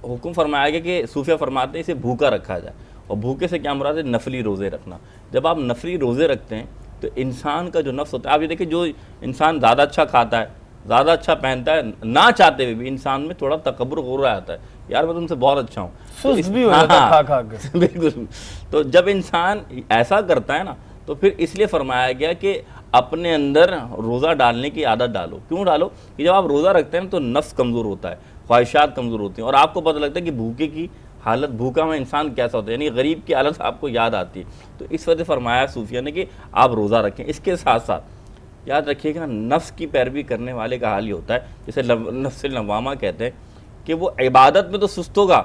हुक्म फरमाया गया कि सूफिया फरमाते हैं इसे भूखा रखा जाए। और भूखे से क्या मुराद है? नफली रोज़े रखना। जब आप नफली रोज़े रखते हैं तो इंसान का जो नफ्स होता है, आप ये देखिए, जो इंसान ज़्यादा अच्छा खाता है, ज़्यादा अच्छा पहनता है, ना चाहते हुए भी इंसान में थोड़ा तकब्बुर गुर्रा आता है, यार मैं तुमसे बहुत अच्छा हूँ, सुस्त भी हो जाता है खा के। बिल्कुल। तो जब इंसान ऐसा करता है ना, तो फिर इसलिए फरमाया गया कि अपने अंदर रोज़ा डालने की आदत डालो। क्यों डालो? कि जब आप रोज़ा रखते हैं तो नफ्स कमज़ोर होता है, ख्वाहिशात कमज़ोर होती हैं, और आपको पता लगता है कि भूखे की हालत, भूखा में इंसान कैसा होता है, यानी गरीब की हालत आपको याद आती है। तो इस वजह से फरमाया सूफिया ने कि आप रोज़ा रखें। इसके साथ साथ याद रखिएगा, नफ्स की पैरवी करने वाले का हाल ही होता है, जैसे नफ्स लवामा कहते हैं कि वो इबादत में तो सुस्त होगा,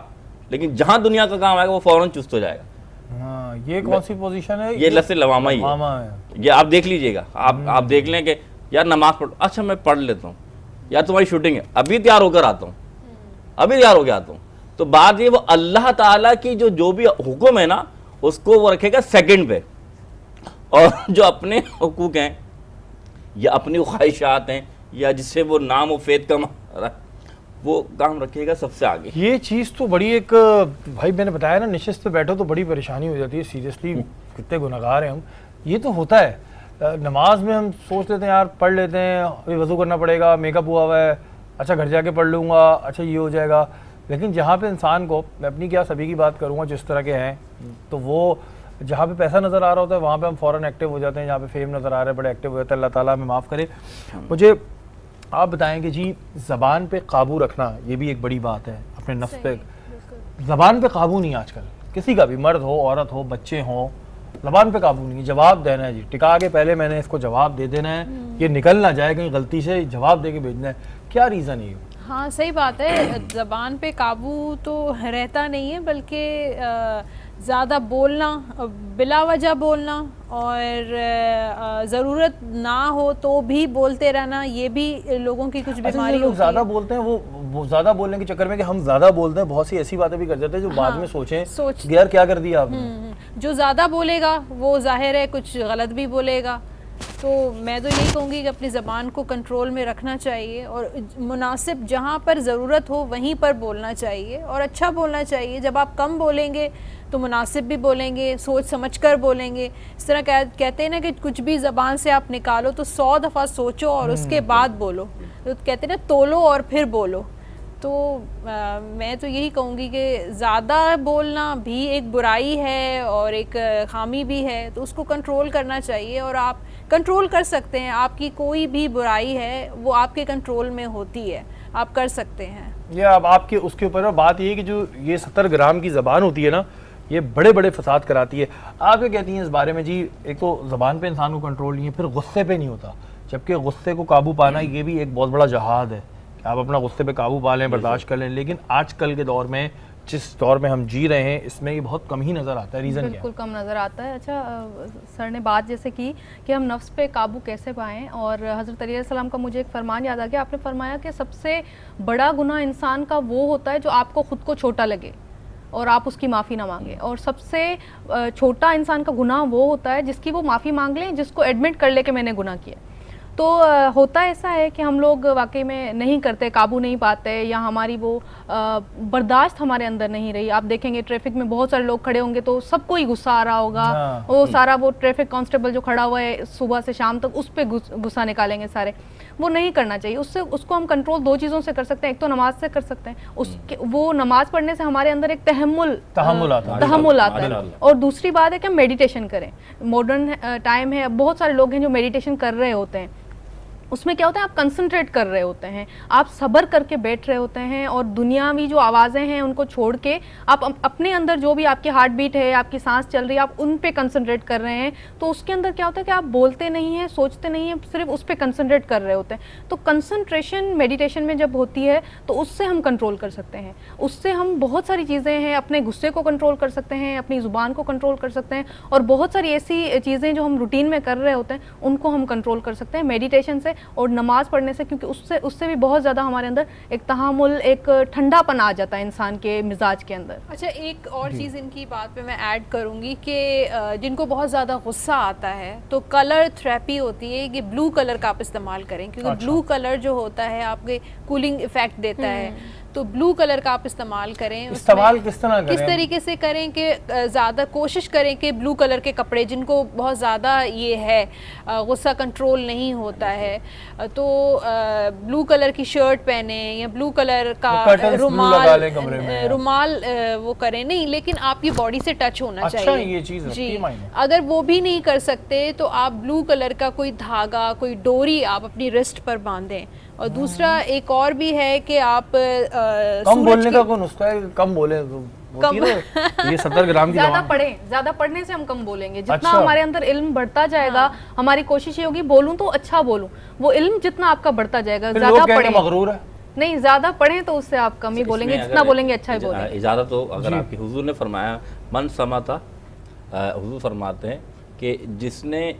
लेकिन जहाँ दुनिया का काम आएगा वो फ़ौरन चुस्त हो जाएगा। हाँ, ये कौन सी पोजीशन है? ये लफ्ज़ लवामा ही है। ये आप देख लीजिएगा, आप देख लें कि यार नमाज पढ़, अच्छा मैं पढ़ लेता हूँ, यार तुम्हारी शूटिंग है, अभी तैयार होकर आता हूँ, अभी तैयार होकर आता हूँ। तो बात ये, वो अल्लाह ताला की जो भी हुक्म है ना, उसको वो रखेगा सेकंड पे, और जो अपने हुकूक हैं या अपनी ख्वाहिशात हैं या जिससे वो नाम व फेत कमा रहा है, वो काम रखेगा सबसे आगे। ये चीज़ तो बड़ी एक, भाई मैंने बताया ना, निशिस्त पे बैठो तो बड़ी परेशानी हो जाती है। सीरियसली कितने गुनहगार हैं हम। ये तो होता है नमाज में, हम सोच लेते हैं यार पढ़ लेते हैं, अभी वज़ू करना पड़ेगा, मेकअप हुआ हुआ है, अच्छा घर जाके पढ़ लूँगा, अच्छा ये हो जाएगा। लेकिन जहाँ पे इंसान को, मैं अपनी क्या सभी की बात करूँगा जिस तरह के हैं, तो वो जहाँ पे पैसा नज़र आ रहा होता है वहाँ पे हम फ़ौरन एक्टिव हो जाते हैं, जहाँ पे फेम नज़र आ रहा है बड़े एक्टिव हो जाते हैं। अल्लाह ताला हमें माफ़ करे। मुझे आप बताएं कि जी ज़बान पे काबू रखना, ये भी एक बड़ी बात है, अपने नफ्स पे। ज़बान पे काबू नहीं आजकल किसी का भी, मर्द हो औरत हो बच्चे हों, ज़बान पे काबू नहीं। जवाब देना है जी, टिका के पहले मैंने इसको जवाब दे देना है, ये निकल ना जाए कहीं गलती से, जवाब दे के भेजना है। क्या रीज़न है? हाँ सही बात है, ज़बान पे काबू तो रहता नहीं है, बल्कि ज़्यादा बोलना, बिला वजह बोलना, और ज़रूरत ना हो तो भी बोलते रहना, ये भी लोगों की कुछ बीमारी लोग ज़्यादा बोलते हैं, वो ज़्यादा बोलने के चक्कर में कि हम ज़्यादा बोलते हैं, बहुत सी ऐसी बातें भी कर जाते हैं जो बाद में सोचें कि यार क्या कर दिया आपने। जो ज़्यादा बोलेगा वो जाहिर है कुछ गलत भी बोलेगा। तो मैं तो यही कहूँगी कि अपनी ज़बान को कंट्रोल में रखना चाहिए, और मुनासिब जहाँ पर ज़रूरत हो वहीं पर बोलना चाहिए, और अच्छा बोलना चाहिए। जब आप कम बोलेंगे तो मुनासिब भी बोलेंगे, सोच समझ कर बोलेंगे। इस तरह कहते हैं ना कि कुछ भी ज़बान से आप निकालो तो 100 दफ़ा सोचो और उसके बाद बोलो। तो कहते हैं ना, तोलो और फिर बोलो। तो मैं तो यही कहूँगी कि ज़्यादा बोलना भी एक बुराई है और एक खामी भी है, तो उसको कंट्रोल करना चाहिए, और आप कंट्रोल कर सकते हैं। आपकी कोई भी बुराई है वो आपके कंट्रोल में होती है, आप कर सकते हैं। ये अब आपके उसके ऊपर बात ये है कि जो ये 70 ग्राम की ज़बान होती है ना, ये बड़े बड़े फसाद कराती है। आप क्या कहती हैं इस बारे में जी? एक तो ज़बान पे इंसान को कंट्रोल नहीं है, फिर गुस्से पे नहीं होता, जबकि गुस्से को काबू पाना ये भी एक बहुत बड़ा जहाद है। आप अपना गुस्से पे काबू पा लें, बर्दाश्त कर लें, लेकिन आजकल के दौर में, जिस दौर में हम जी रहे हैं, इसमें ये बहुत कम ही नज़र आता है। रीज़न क्या है? बिल्कुल कम नज़र आता है। अच्छा, सर ने बात जैसे की कि हम नफ्स पे काबू कैसे पाएं, और हज़रत अली अलैहिस्सलाम का मुझे एक फरमान याद आ गया। आपने फरमाया कि सबसे बड़ा गुनाह इंसान का वो होता है जो आपको ख़ुद को छोटा लगे। और आप उसकी माफ़ी ना मांगें। और सबसे छोटा इंसान का गुनाह वो होता है जिसकी वो माफ़ी मांग लें, जिसको एडमिट कर ले कि मैंने गुनाह किया। तो होता ऐसा है कि हम लोग वाकई में नहीं करते, काबू नहीं पाते, या हमारी वो बर्दाश्त हमारे अंदर नहीं रही। आप देखेंगे ट्रैफिक में बहुत सारे लोग खड़े होंगे तो सबको ही गुस्सा आ रहा होगा, वो सारा वो ट्रैफिक कांस्टेबल जो खड़ा हुआ है सुबह से शाम तक उस पर गुस्सा निकालेंगे सारे। वो नहीं करना चाहिए। उसको हम कंट्रोल दो चीज़ों से कर सकते हैं, एक तो नमाज से कर सकते हैं, उसके वो नमाज पढ़ने से हमारे अंदर एक तहम्मुल आता है। और दूसरी बात है कि हम मेडिटेशन करें। मॉडर्न टाइम है, बहुत सारे लोग हैं जो मेडिटेशन कर रहे होते हैं। उसमें क्या होता है, आप कंसंट्रेट कर रहे होते हैं, आप सब्र करके बैठ रहे होते हैं, और दुनियावी जो आवाज़ें हैं उनको छोड़ के आप अपने अंदर जो भी आपकी हार्ट बीट है, आपकी सांस चल रही है, आप उन पे कंसंट्रेट कर रहे हैं। तो उसके अंदर क्या होता है कि आप बोलते नहीं हैं, सोचते नहीं हैं, सिर्फ उस पे कंसंट्रेट कर रहे होते हैं। तो कंसंट्रेशन मेडिटेशन में जब होती है तो उससे हम कंट्रोल कर सकते हैं। उससे हम बहुत सारी चीज़ें हैं, अपने गुस्से को कंट्रोल कर सकते हैं, अपनी ज़ुबान को कंट्रोल कर सकते हैं, और बहुत सारी ऐसी चीज़ें जो हम रूटीन में कर रहे होते हैं उनको हम कंट्रोल कर सकते हैं मेडिटेशन से और नमाज पढ़ने से। क्योंकि उससे भी बहुत ज़्यादा हमारे अंदर एक तहामुल, एक ठंडापन आ जाता है इंसान के मिजाज के अंदर। अच्छा, एक और चीज़ इनकी बात पे मैं ऐड करूँगी कि जिनको बहुत ज़्यादा गुस्सा आता है तो कलर थेरेपी होती है कि ब्लू कलर का आप इस्तेमाल करें, क्योंकि ब्लू कलर जो होता है आपके कूलिंग इफेक्ट देता है। तो ब्लू कलर का आप इस्तेमाल करें। इस्तेमाल किस तरह करें? किस तरीके से करें कि ज़्यादा कोशिश करें कि ब्लू कलर के कपड़े, जिनको बहुत ज़्यादा ये है गुस्सा कंट्रोल नहीं होता है, तो ब्लू कलर की शर्ट पहने या ब्लू कलर का रुमाल वो करें। नहीं, लेकिन आपकी बॉडी से टच होना चाहिए। ये चीज़ जी, अगर वो भी नहीं कर सकते तो आप ब्लू कलर का कोई धागा, कोई डोरी आप अपनी रिस्ट पर बांधें। और दूसरा एक और भी है कि आप कम बोलने का कौन नुस्खा है? कम बोले कम ये 70 ग्राम की ज्यादा पढ़ने से हम कम बोलेंगे। जितना हमारे अंदर इल्म बढ़ता जाएगा, हमारी कोशिश ये होगी बोलूं तो अच्छा बोलूं। वो इल्म जितना आपका बढ़ता जाएगा, ज्यादा पढ़ें, मगरूर है नहीं, ज्यादा पढ़ें तो उससे आप कम ही बोलेंगे, जितना बोलेंगे अच्छा ही बोलेंगे। इजाज़त तो अगर आपके हुजूर ने फरमाया मन समाता, हुजूर फरमाते हैं कि जिसने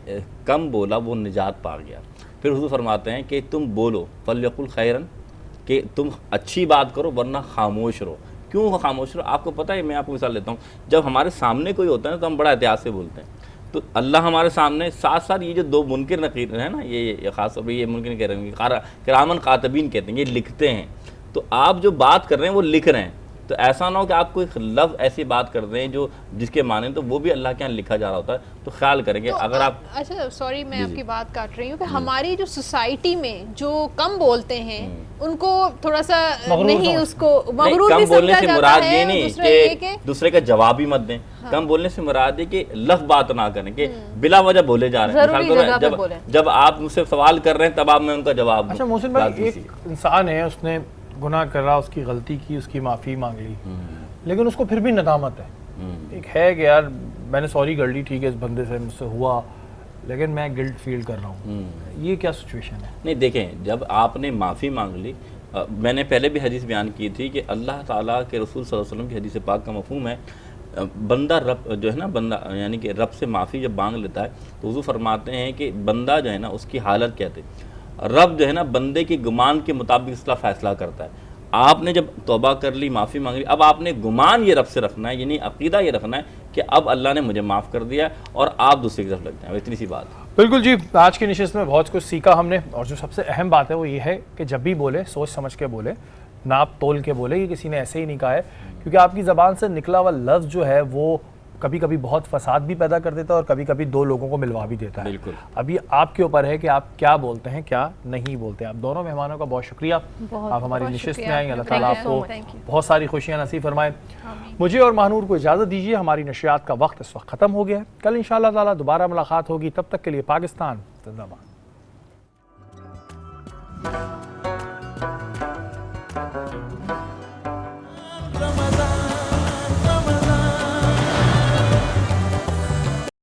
कम बोला वो निजात पा गया। फिर हुजूर फरमाते हैं कि तुम बोलो फल्यकुल खैरन, कि तुम अच्छी बात करो वरना खामोश रहो। क्यों खामोश रहो? आपको पता है, मैं आपको मिसाल देता हूँ, जब हमारे सामने कोई होता है तो हम बड़ा एहतियात से बोलते हैं। तो अल्लाह हमारे सामने साथ साथ ये जो दो मुनकिर नकीर है ना, ये खास तौर पर ये मुनकिर कह रहे हैं, किरामन कातिबीन कहते हैं, ये लिखते हैं। तो आप जो बात कर रहे हैं वो लिख रहे हैं। तो ऐसा ना हो कि आप कोई लफ्ज़ ऐसी बात कर रहे हैं जो जिसके माने तो वो भी अल्लाह के यहाँ लिखा जा रहा होता है। तो ख्याल करेंगे तो अगर आप अच्छा, सॉरी मैं आपकी बात काट रही हूँ कि हमारी जो सोसाइटी में जो कम बोलते हैं उनको थोड़ा सा नहीं, उसको मगरूर भी समझा जाता है। ये नहीं कि दूसरे का जवाब ही मत दें। कम बोलने से मुराद है कि लफ्ज़ बात ना करें कि बिला वजह बोले जा रहे हैं। जब आप मुझसे सवाल कर रहे हैं तब आप मैं उनका जवाब दूं। अच्छा मोहसिन भाई, एक इंसान है, उसने गुनाह कर रहा, उसकी गलती की, उसकी माफ़ी मांग ली, लेकिन उसको फिर भी नदामत है। एक है कि यार मैंने सॉरी कर ली, ठीक है इस बंदे से मुझसे हुआ, लेकिन मैं गिल्ट फील कर रहा हूँ। ये क्या सिचुएशन है? नहीं, देखें, जब आपने माफ़ी मांग ली, मैंने पहले भी हदीस बयान की थी कि अल्लाह ताला के रसूल सल्लल्लाहु अलैहि वसल्लम की हदीस पाक का मफ़हूम है, बंदा रब जो है ना, बंदा यानी कि रब से माफ़ी जब मांग लेता है तो हुज़ूर फरमाते हैं कि बंदा जो है ना उसकी हालत क्या थी, रब जो है ना बंदे के गुमान के मुताबिक इसका फ़ैसला करता है। आपने जब तौबा कर ली, माफ़ी मांग ली, अब आपने गुमान ये रब से रखना है, यानी अक़ीदा ये रखना है कि अब अल्लाह ने मुझे माफ़ कर दिया और आप दूसरे की तरफ लग जाएं। इतनी सी बात है। बिल्कुल जी, आज की नशिस्त में बहुत कुछ सीखा हमने, और जो सबसे अहम बात है वो ये है कि जब भी बोले सोच समझ के बोले, नाप तोल के बोले। ये किसी ने ऐसे ही नहीं कहा है, क्योंकि आपकी ज़बान से निकला हुआ लफ्ज़ जो है वो कभी कभी बहुत फसाद भी पैदा कर देता है और कभी कभी दो लोगों को मिलवा भी देता है। बिल्कुल, अभी आपके ऊपर है कि आप क्या बोलते हैं, क्या नहीं बोलते हैं। आप दोनों मेहमानों का बहुत शुक्रिया, आप हमारी नशिस्त में आएंगे। अल्लाह ताला आपको बहुत सारी खुशियाँ नसीब फरमाएं। मुझे और महानूर को इजाज़त दीजिए, हमारी नशियात का वक्त इस वक्त ख़त्म हो गया है। कल इंशाअल्लाह ताला दोबारा मुलाकात होगी, तब तक के लिए पाकिस्तान जिंदाबाद।